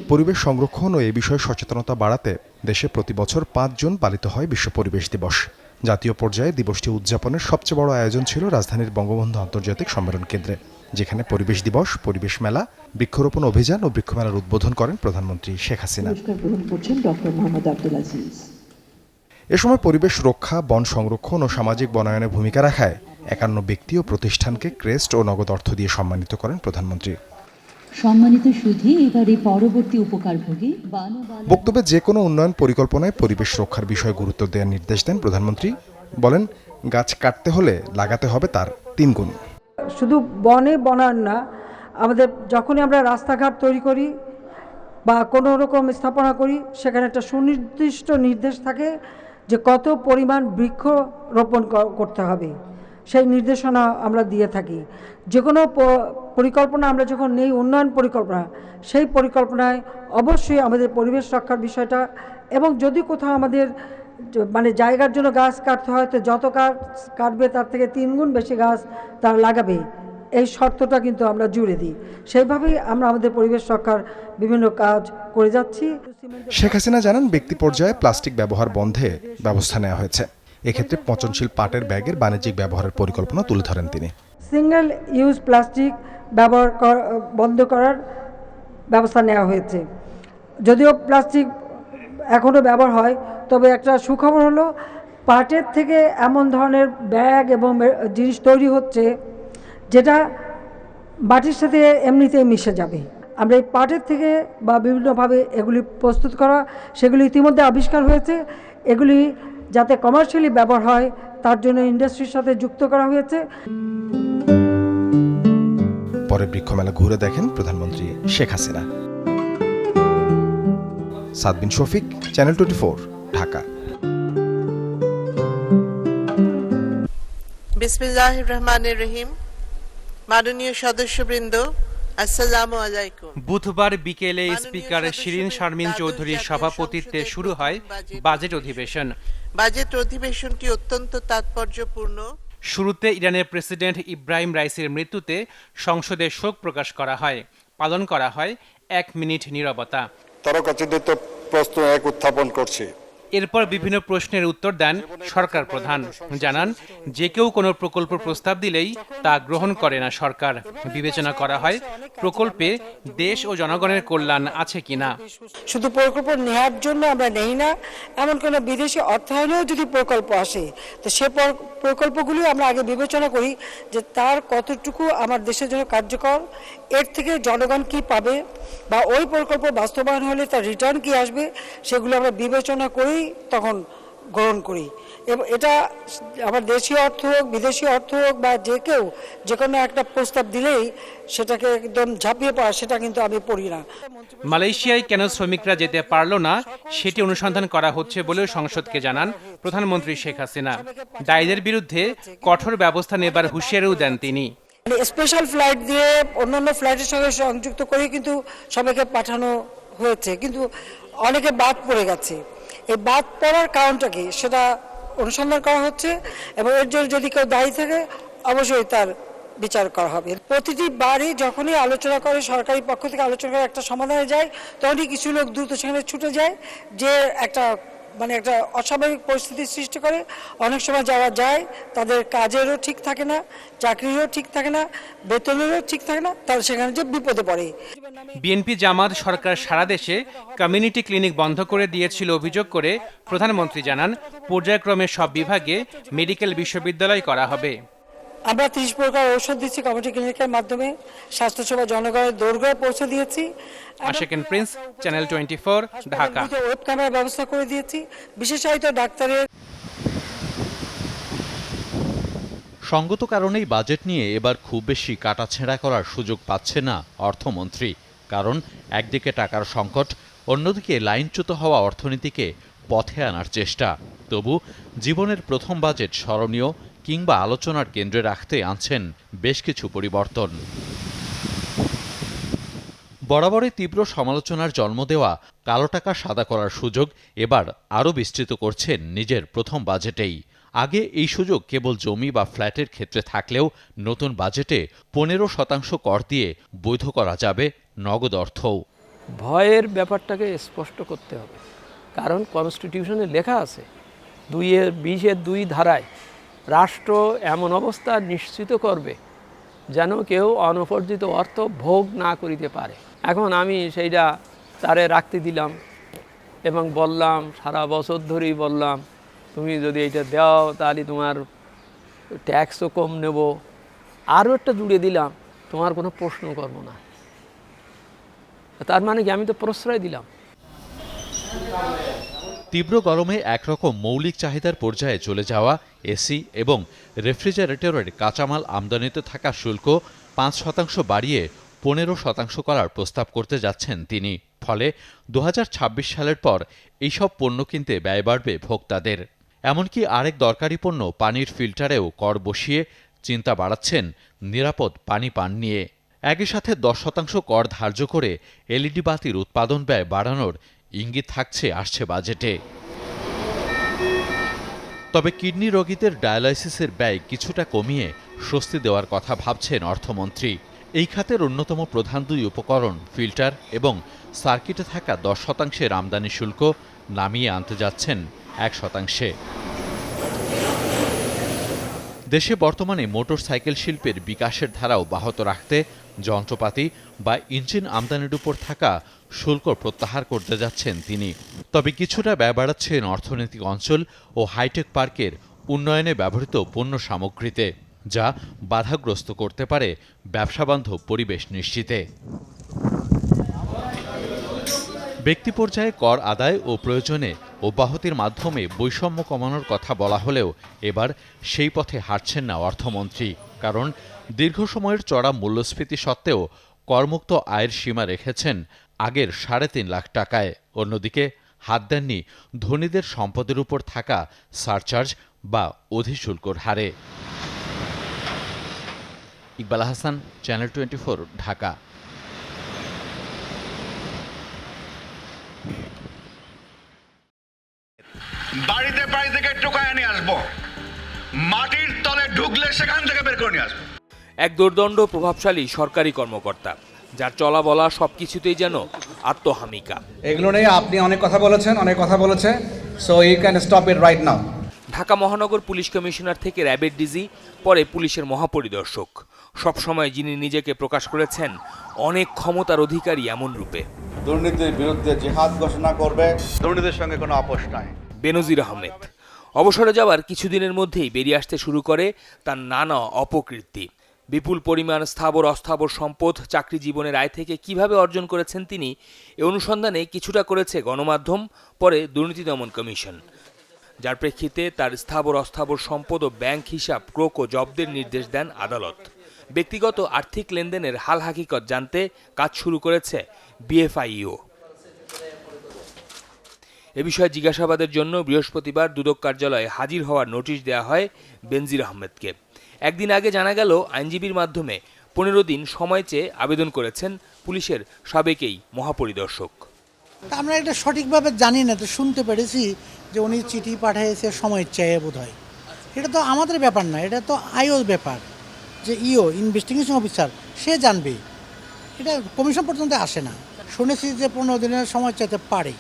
পরিবেশ সংরক্ষণ ও এ বিষয়ে সচেতনতা বাড়াতে দেশে প্রতি বছর ৫ জুন পালিত হয় বিশ্ব পরিবেশ দিবস। জাতীয় পর্যায়ে দিবসটি উদযাপনের সবচেয়ে বড় আয়োজন ছিল রাজধানীর বঙ্গবন্ধু আন্তর্জাতিক সম্মেলন কেন্দ্রে, যেখানে পরিবেশ দিবস, পরিবেশ মেলা, বৃক্ষরোপণ অভিযান ও বৃক্ষমেলার উদ্বোধন করেন প্রধানমন্ত্রী শেখ হাসিনা। এ সময় পরিবেশ রক্ষা, বন সংরক্ষণ ও সামাজিক বনায়নে ভূমিকা রাখায় ৫১ ব্যক্তি ও প্রতিষ্ঠানকে ক্রেস্ট ও নগদ অর্থ দিয়ে সম্মানিত করেন প্রধানমন্ত্রী। সম্মানিত সুধী, এবারে পরবর্তী উপকারভোগী বক্তব্যে যে কোনো উন্নয়ন পরিকল্পনায় পরিবেশ রক্ষার বিষয়ে গুরুত্ব দেওয়ার নির্দেশ দেন প্রধানমন্ত্রী। বলেন, গাছ কাটতে হলে লাগাতে হবে তার ৩ গুণ। শুধু বনে বনায়ন না, আমাদের যখনই আমরা রাস্তাঘাট তৈরি করি বা কোনো রকম স্থাপনা করি, সেখানে একটা সুনির্দিষ্ট নির্দেশ থাকে যে কত পরিমাণ বৃক্ষ রোপণ করতে হবে। সেই নির্দেশনা আমরা দিয়ে থাকি। যে কোনো পরিকল্পনা আমরা যখন নেই, উন্নয়ন পরিকল্পনা, সেই পরিকল্পনায় অবশ্যই আমাদের পরিবেশ রক্ষার বিষয়টা, এবং যদি কোথাও আমাদের মানে জায়গার জন্য গাছ কাটতে হয়, তো যত গাছ কাটবে তার থেকে ৩ গুণ বেশি গাছ তারা লাগাবে, এই শর্তটা কিন্তু আমরা জুড়ে দিই। সেইভাবেই আমরা আমাদের পরিবেশ রক্ষার বিভিন্ন কাজ করে যাচ্ছি। শেখ হাসিনা জানান, ব্যক্তি পর্যায়ে প্লাস্টিক ব্যবহার বন্ধে ব্যবস্থা নেওয়া হয়েছে। এক্ষেত্রে পচনশীল পাটের ব্যাগের বাণিজ্যিক ব্যবহারের পরিকল্পনা তুলে ধরেন তিনি। সিঙ্গেল ইউজ প্লাস্টিক ব্যবহার বন্ধ করার ব্যবস্থা নেওয়া হয়েছে। যদিও প্লাস্টিক এখনও ব্যবহার হয়, তবে একটা সুখবর হলো পাটের থেকে এমন ধরনের ব্যাগ এবং জিনিস তৈরি হচ্ছে যেটা মাটির সাথে এমনিতেই মিশে যাবে। আমরা এই পাটের থেকে বা বিভিন্নভাবে এগুলি প্রস্তুত করা, সেগুলি ইতিমধ্যে আবিষ্কার হয়েছে। এগুলি যাতে কমার্শিয়ালি ব্যবহার হয় তার জন্য ইন্ডাস্ট্রির সাথে যুক্ত করা হয়েছে। পরে বৃক্ষমেলা ঘুরে দেখেন প্রধানমন্ত্রী শেখ হাসিনা। সাদবিন শফিক, চ্যানেল 24, ঢাকা। বিসমিল্লাহির রহমানির রহিম। মাননীয় সদস্যবৃন্দ, আসসালামু আলাইকুম। বুধবার বিকেলে স্পিকার শিরিন শারমিন চৌধুরীর সভাপতিত্বে শুরু হয় বাজেট অধিবেশন। বাজেট অধিবেশনটি অত্যন্ত তাৎপর্যপূর্ণ। শুরুতে ইরানের প্রেসিডেন্ট ইব্রাহিম রাইসির মৃত্যুতে সংসদে শোক প্রকাশ করা হয়। পালন করা হয় 1 মিনিট নীরবতা। তর্কচিন্তিত প্রশ্ন এক উত্থাপন করছি। এরপর বিভিন্ন প্রশ্নের উত্তর দেন সরকার প্রধান। জানান, যে কেউ কোনো প্রকল্প প্রস্তাব দিলেই তা গ্রহণ করে না সরকার। বিবেচনা করা হয় প্রকল্পে দেশ ও জনগণের কল্যাণ আছে কিনা। শুধু প্রকল্প নেওয়ার জন্য আমরা নেই না, এমন কোনো বিদেশি অর্থায়নেও যদি প্রকল্প আসে, তো সে প্রকল্পগুলি আমরা আগে বিবেচনা করি যে তার কতটুকু আমার দেশের জন্য কার্যকর, এর থেকে জনগণ কি পাবে, বা ওই প্রকল্প বাস্তবায়ন হলে তার রিটার্ন কি আসবে, সেগুলো আমরা বিবেচনা করেই তখন গ্রহণ করি। এবং এটা আমার দেশীয় অর্থ হোক, বিদেশি অর্থ হোক, বা যে কেউ যে কোনো একটা প্রস্তাব দিলেই সেটাকে একদম ঝাঁপিয়ে পড়া, সেটা কিন্তু আমি পড়ি না। মালয়েশিয়ায় কেন শ্রমিকরা যেতে পারল না সেটি অনুসন্ধান করা হচ্ছে বলেও সংসদকে জানান প্রধানমন্ত্রী শেখ হাসিনা। দায়ীদের বিরুদ্ধে কঠোর ব্যবস্থা নেবার হুঁশিয়ারিও দেন তিনি। স্পেশাল ফ্লাইট দিয়ে অন্যান্য ফ্লাইটের সঙ্গে সংযুক্ত করে কিন্তু সবাইকে পাঠানো হয়েছে, কিন্তু অনেকে বাদ পড়ে গেছে। এই বাদ পড়ার কারণটা কি সেটা অনুসন্ধান করা হচ্ছে, এবং এর জন্য যদি কেউ দায়ী থাকে অবশ্যই তার বিচার করা হবে। প্রতিটি বারই যখনই আলোচনা করে, সরকারি পক্ষ থেকে আলোচনা করে একটা সমাধানে যায়, তখনই কিছু লোক দ্রুত সেখানে ছুটে যায়, যে একটা অস্বাভাবিক পরিস্থিতির সৃষ্টি করে। অনেক সময় যারা যায় তাদের কাজেরও ঠিক থাকে না, চাকরিরও ঠিক থাকে না, বেতনেরও ঠিক থাকে না, তারা সেখানে যে বিপদে পড়ে। বিএনপি জামাত সরকার সারা দেশে কমিউনিটি ক্লিনিক বন্ধ করে দিয়েছিল অভিযোগ করে প্রধানমন্ত্রী জানান, পর্যায়ক্রমে সব বিভাগে মেডিকেল বিশ্ববিদ্যালয় করা হবে। আমরা 30 প্রকার ঔষধ দিচ্ছি কমিউনিটি ক্লিনিকের মাধ্যমে, স্বাস্থ্যসেবা জনগণের দোরগোড়ায় পৌঁছে দিয়েছি। আশিকুন প্রিন্স, চ্যানেল 24, ঢাকা। ওয়েব ক্যামেরার ব্যবস্থা করে দিয়েছি। বিশেষায়িত ডাক্তারের সঙ্গত কারণেই বাজেট নিয়ে এবার খুব বেশি কাটাছেঁড়া করার সুযোগ পাচ্ছে না অর্থমন্ত্রী। কারণ একদিকে টাকার সংকট, অন্যদিকে লাইনচ্যুত হওয়া অর্থনীতিকে পথে আনার চেষ্টা। তবু জীবনের প্রথম বাজেট স্মরণীয় কিংবা আলোচনার কেন্দ্রে রাখতে আনছেন বেশ কিছু পরিবর্তন। বরাবরই তীব্র সমালোচনার জন্ম দেওয়া কালো টাকা সাদা করার সুযোগ এবার আরও বিস্তৃত করছেন নিজের প্রথম বাজেটেই। আগে এই সুযোগ কেবল জমি বা ফ্ল্যাটের ক্ষেত্রে থাকলেও নতুন বাজেটে 15% কর দিয়ে বৈধ করা যাবে নগদ অর্থও। ভয়ের ব্যাপারটাকে স্পষ্ট করতে হবে, কারণ কনস্টিটিউশনে লেখা আছে 2(20)(2) ধারায় রাষ্ট্র এমন অবস্থা নিশ্চিত করবে যেন কেউ অনুপার্জিত অর্থ ভোগ না করিতে পারে। এখন আমি সেইটা তারে রাখতে দিলাম এবং বললাম, সারা বছর ধরেই বললাম, তুমি যদি এটা দাও তাহলে তোমার ট্যাক্সও কম নেব, আরও একটা জুড়ে দিলাম, তোমার কোনো প্রশ্ন করবো না। তার মানে কি, আমি তো প্রশ্রয় দিলাম। তীব্র গরমে একরকম মৌলিক চাহিদার পর্যায়ে চলে যাওয়া এসি এবং রেফ্রিজারেটরের কাঁচামাল আমদানিতে থাকা শুল্ক 5% বাড়িয়ে 15% করার প্রস্তাব করতে যাচ্ছেন তিনি। ফলে 2026 সালের পর এইসব পণ্য কিনতে ব্যয় বাড়বে ভোক্তাদের। এমনকি আরেক দরকারি পণ্য পানির ফিল্টারেও কর বসিয়ে চিন্তা বাড়াচ্ছেন নিরাপদ পানি পান নিয়ে। একই সাথে 10% কর ধার্য করে এলইডি বাতির উৎপাদন ব্যয় বাড়ানোর ইঙ্গিত আসছে বাজেটে। তবে কিডনি রোগীদের ডায়ালাইসিসের ব্যয় কিছুটা কমিয়ে স্বস্তি দেওয়ার কথা ভাবছেন অর্থমন্ত্রী। এই খাতের অন্যতম প্রধান দুই উপকরণ ফিল্টার এবং সার্কিটে থাকা 10% আমদানি শুল্ক নামিয়ে আনতে যাচ্ছেন 1%। দেশে বর্তমানে মোটরসাইকেল শিল্পের বিকাশের ধারা অব্যাহত রাখতে যন্ত্রপাতি বা ইঞ্জিন আমদানির উপর থাকা শুল্ক প্রত্যাহার করতে যাচ্ছেন তিনি। তবে কিছুটা ব্যয় বাড়াচ্ছেন অর্থনৈতিক অঞ্চল ও হাইটেক পার্কের উন্নয়নে ব্যবহৃত পণ্য সামগ্রীতে, যা বাধাগ্রস্ত করতে পারে ব্যবসাবান্ধব পরিবেশ নিশ্চিতে। ব্যক্তি পর্যায়ে কর আদায় ও প্রয়োজনে অব্যাহতির মাধ্যমে বৈষম্য কমানোর কথা বলা হলেও এবার সেই পথে হাঁটছেন না অর্থমন্ত্রী। কারণ দীর্ঘ সময়ের চড়া মূল্যস্ফীতি সত্ত্বেও করমুক্ত আয়ের সীমা রেখেছেন আগের 3.5 লাখ টাকায়। অন্যদিকে হাত দেননি ধনীদের সম্পদের উপর থাকা সারচার্জ বা অধিশুল্কর হারে। ইকবাল হাসান, চ্যানেল 24, ঢাকা। বাড়িতে বাড়ি থেকে টোকায় নিয়ে আসবো, মাটির তলে ঢুকলে সেখান থেকে বের করে নিয়ে আসবো। এক দুর্দণ্ড প্রভাবশালী সরকারি কর্মকর্তা, যার চলা বলা সবকিছুতেই যেন আত্মহামিকা। এগুলো নিয়ে আপনি অনেক কথা বলেছে, so you can stop it right now. Dhaka মহানগর পুলিশ কমিশনার থেকে র্যাবের ডিজি, পরে পুলিশের মহাপরিদর্শক, সবসময় যিনি নিজেকে প্রকাশ করেছেন অনেক ক্ষমতার অধিকারী এমন রূপে। দুর্নীতির বিরুদ্ধে জিহাদ ঘোষণা করবে, দুর্নীতির সঙ্গে কোনো আপোষ নাই। বেনজির আহমেদ অবসরে যাওয়ার কিছুদিনের মধ্যেই বেরিয়ে আসতে শুরু করে তার নানা অপকীর্তি। বিপুল পরিমাণ স্থাবর অস্থাবর সম্পদ চাকরি জীবনের আয় থেকে কিভাবে অর্জন করেছেন তিনি, এ অনুসন্ধানে কিছুটা করেছে গণমাধ্যম, পরে দুর্নীতি দমন কমিশন, যার প্রেক্ষিতে তার স্থাবর অস্থাবর সম্পদ ও ব্যাংক হিসাব ক্রোক ও জব্দের নির্দেশ দেন আদালত। ব্যক্তিগত আর্থিক লেনদেনের হাল হাকিকত জানতে কাজ শুরু করেছে বিএফআইও। এ বিষয়ে জিজ্ঞাসাবাদের জন্য বৃহস্পতিবার দুদক কার্যালয়ে হাজির হওয়ার নোটিশ দেওয়া হয় বেনজির আহমেদকে। একদিন আগে জানা গেল আইনজীবীর মাধ্যমে 15 দিন সময় চেয়ে আবেদন করেছেন পুলিশের সাবেকেই মহাপরিদর্শক। আমরা এটা সঠিকভাবে জানি না, তো শুনতে পেরেছি যে উনি চিঠি পাঠিয়েছে সময় চেয়ে বোধ হয়। এটা তো আমাদের ব্যাপার না, এটা তো আইওর ব্যাপার, যে ইনভেস্টিগেশন অফিসার সে জানবে, এটা কমিশন পর্যন্ত আসে না। শুনেছি যে 15 দিনের সময় চাইতে পারে,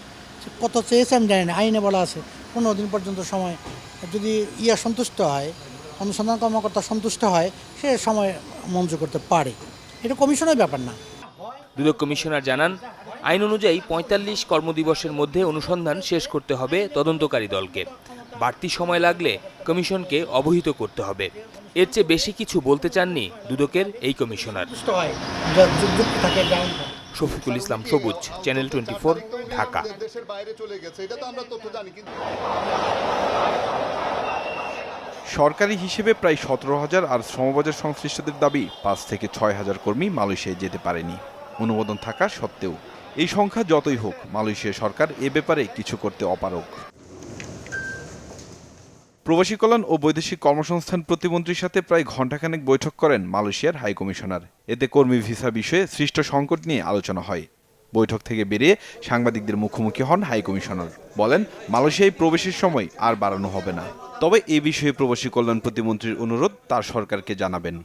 কত চেয়েছে আমি জানি না, আইনে বলা আছে 15 দিন পর্যন্ত সময়। যদি সন্তুষ্ট হয়, অনুসন্ধান কর্মকর্তা সন্তুষ্ট হয়, সে সময় মঞ্জুর করতে পারে, এটা কমিশনের ব্যাপার না। দুদক কমিশনার জানান, আইন অনুযায়ী 45 কর্মদিবসের মধ্যে অনুসন্ধান শেষ করতে হবে তদন্তকারী দলকে। বাড়তি সময় লাগলে কমিশনকে অবহিত করতে হবে। এর চেয়ে বেশি কিছু বলতে চাননি দুদকের এই কমিশনার। শফিকুল ইসলাম সবুজ, চ্যানেল 24, ঢাকা। সরকারি হিসেবে প্রায় 17,000 আর শ্রমবাজার সংশ্লিষ্টদের দাবি 5 থেকে 6,000 কর্মী মালয়েশিয়ায় যেতে পারেনি অনুমোদন থাকা সত্ত্বেও। এই সংখ্যা যতই হোক, মালয়েশিয়া সরকার এ ব্যাপারে কিছু করতে অপারগ। প্রবাসী কল্যাণ ও বৈদেশিক কর্মসংস্থান প্রতিমন্ত্রীর সাথে প্রায় ঘণ্টাখানেক বৈঠক করেন মালয়েশিয়ার হাইকমিশনার। এতে কর্মী ভিসা বিষয়ে সৃষ্ট সংকট নিয়ে আলোচনা হয়। বৈঠক থেকে বেরিয়ে সাংবাদিকদের মুখোমুখি হন হাইকমিশনার। বলেন মালয়েশিয়ায় প্রবেশের সময় আর বাড়ানো হবে না। তবে এ বিষয়ে প্রবাসী কল্যাণ প্রতিমন্ত্রীর অনুরোধ তার সরকারকে জানাবেন।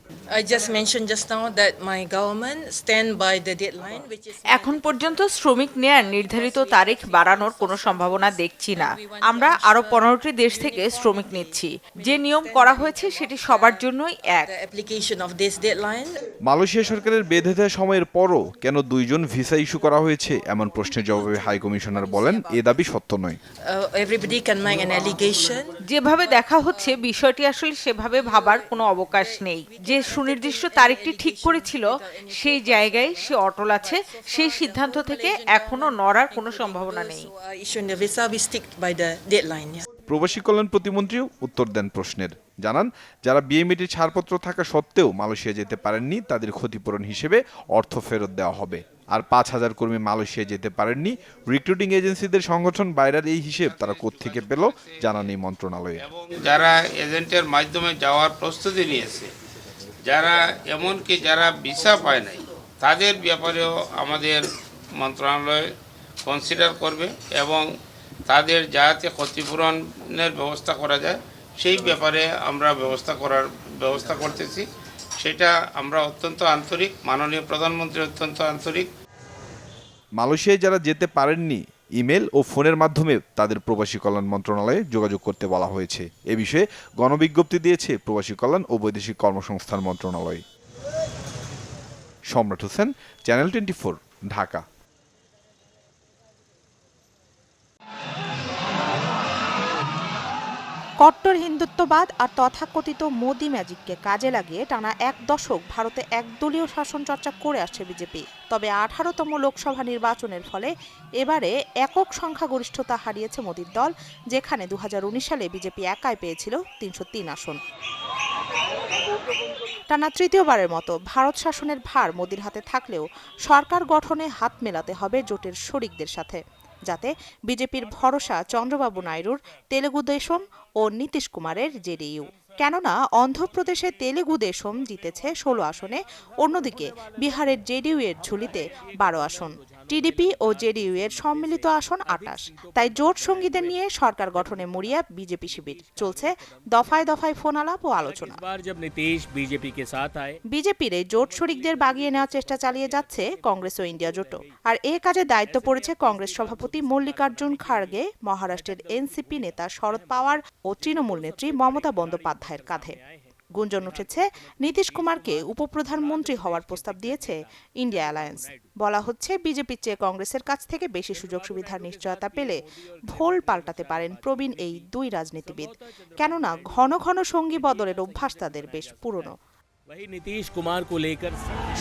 এখন পর্যন্ত শ্রমিক নেয়ার নির্ধারিত তারিখ বাড়ানোর কোনো সম্ভাবনা দেখছি না। আমরা আরো 15টি দেশ থেকে শ্রমিক নিচ্ছি। যে নিয়ম করা হয়েছে সেটি সবার জন্যই এক। মালয়েশিয়া সরকারের বেঁধে দেওয়া সময়ের পরও কেন 2 জন ভিসা ইস্যু করা হয়েছে এমন প্রশ্নের জবাবে হাই কমিশনার বলেন এ দাবি সত্য নয়। যেভাবে দেখা হচ্ছে বিষয়টি আসলে সেভাবে ভাবার কোনো অবকাশ নেই। যে সুনির্দিষ্ট তারিখটি ঠিক করেছিল সেই জায়গায় সে অটল আছে। সেই সিদ্ধান্ত থেকে এখনো নড়ার কোনো সম্ভাবনা নেই। প্রবাসী কল্যাণ প্রতিমন্ত্রীও উত্তর দেন প্রশ্নের, জানান যারা বিএমইটির ছাড়পত্র থাকা সত্ত্বেও মালয়েশিয়া যেতে পারেননি তাদের ক্ষতিপূরণ হিসেবে অর্থ ফেরত দেওয়া হবে। আর 5,000 কর্মী মালয়েশিয়া যেতে পারেননি, রিক্রুটিং এজেন্সিদের সংগঠন বাইরের এই হিসেব তারা কোত্থেকে পেল জানা নেই মন্ত্রণালয়ে। যারা এজেন্টের মাধ্যমে যাওয়ার প্রস্তুতি নিয়েছে, যারা এমনকি যারা ভিসা পায় নাই, তাদের ব্যাপারেও আমাদের মন্ত্রণালয় কনসিডার করবে এবং তাদের যাতে ক্ষতিপূরণের ব্যবস্থা করা যায় সেই ব্যাপারে আমরা ব্যবস্থা করতেছি। সেটা আমরা অত্যন্ত আন্তরিক, মাননীয় প্রধানমন্ত্রী অত্যন্ত আন্তরিক। মালয়েশিয়ায় যারা যেতে পারেননি ইমেল ও ফোনের মাধ্যমে তাদের প্রবাসী কল্যাণ মন্ত্রণালয়ে যোগাযোগ করতে বলা হয়েছে। এ বিষয়ে গণবিজ্ঞপ্তি দিয়েছে প্রবাসী কল্যাণ ও বৈদেশিক কর্মসংস্থান মন্ত্রণালয়। সম্রাট হোসেন, চ্যানেল 24, ঢাকা। কট্টর হিন্দুত্ববাদ আর তথাকথিত মোদি ম্যাজিককে কাজে লাগিয়ে টানা 1 দশক ভারতে একদলীয় শাসন চর্চা করে আসছে বিজেপি। তবে 18তম লোকসভা নির্বাচনের ফলে এবারে একক সংখ্যাগরিষ্ঠতা হারিয়েছে মোদির দল, যেখানে 2019 সালে বিজেপি একাই পেয়েছিল 303 আসন। টানা তৃতীয়বারের মতো ভারত শাসনের ভার মোদির হাতে থাকলেও সরকার গঠনে হাত মেলাতে হবে জোটের শরিকদের সাথে, যাতে বিজেপির ভরসা চন্দ্রবাবু নাইডুর তেলেগু দেশম ও নীতিশ কুমারের জেডিইউ। কেননা অন্ধ্রপ্রদেশে তেলেগু দেশম জিতেছে 16 আসনে, অন্যদিকে বিহারের জেডিইউ এর ঝুলিতে 12 আসন, টিডিপি ও জেডিইউ এর সম্মিলিত আসন 28। তাই জোট সঙ্গীদের নিয়ে সরকার গঠনে মরিয়া বিজেপি শিবির। চলছে দফায় দফায় ফোন আলাপ ও আলোচনা। বিজেপির এই জোট শরিকদের বাগিয়ে নেওয়ার চেষ্টা চালিয়ে যাচ্ছে কংগ্রেস ও ইন্ডিয়া জোটও। আর এ কাজে দায়িত্ব পড়েছে কংগ্রেস সভাপতি মল্লিকার্জুন খাড়গে, মহারাষ্ট্রের এনসিপি নেতা শরদ পাওয়ার ও তৃণমূল নেত্রী মমতা বন্দ্যোপাধ্যায়ের কাঁধে। গুঞ্জন উঠেছে নীতিশ কুমারকে উপপ্রধানমন্ত্রী হওয়ার প্রস্তাব দিয়েছে ইন্ডিয়া অ্যালায়েন্স। বলা হচ্ছে বিজেপির চেয়ে কংগ্রেসের কাছ থেকে বেশি সুযোগ সুবিধার নিশ্চয়তা পেলে ভোল পাল্টাতে পারেন প্রবীণ এই দুই রাজনীতিবিদ। কেননা ঘন ঘন সঙ্গী বদলের অভ্যাস তাদের বেশ পুরনো।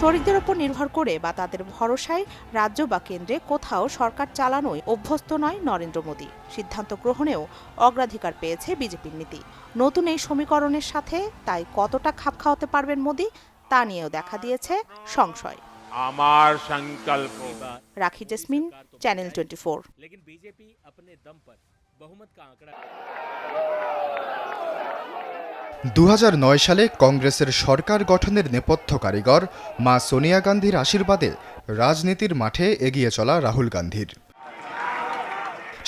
শরিকদের উপর নির্ভর করে বা তাদের ভরসায় রাজ্য বা কেন্দ্রে কোথাও সরকার চালানোয় অভ্যস্ত নয় নরেন্দ্র মোদী। সিদ্ধান্ত গ্রহণেও অগ্রাধিকার পেয়েছে বিজেপির নীতি। নতুন এই সমীকরণের সাথে তাই কতটা খাপ খাওয়াতে পারবেন মোদী তা নিয়েও দেখা দিয়েছে সংশয়। আমার সংকল্প। রাখি জেসমিন, চ্যানেল 24। 2009 সালে কংগ্রেসের সরকার গঠনের নেপথ্য কারিগর মা সোনিয়া গান্ধীর আশীর্বাদে রাজনীতির মাঠে এগিয়ে চলা রাহুল গান্ধীর।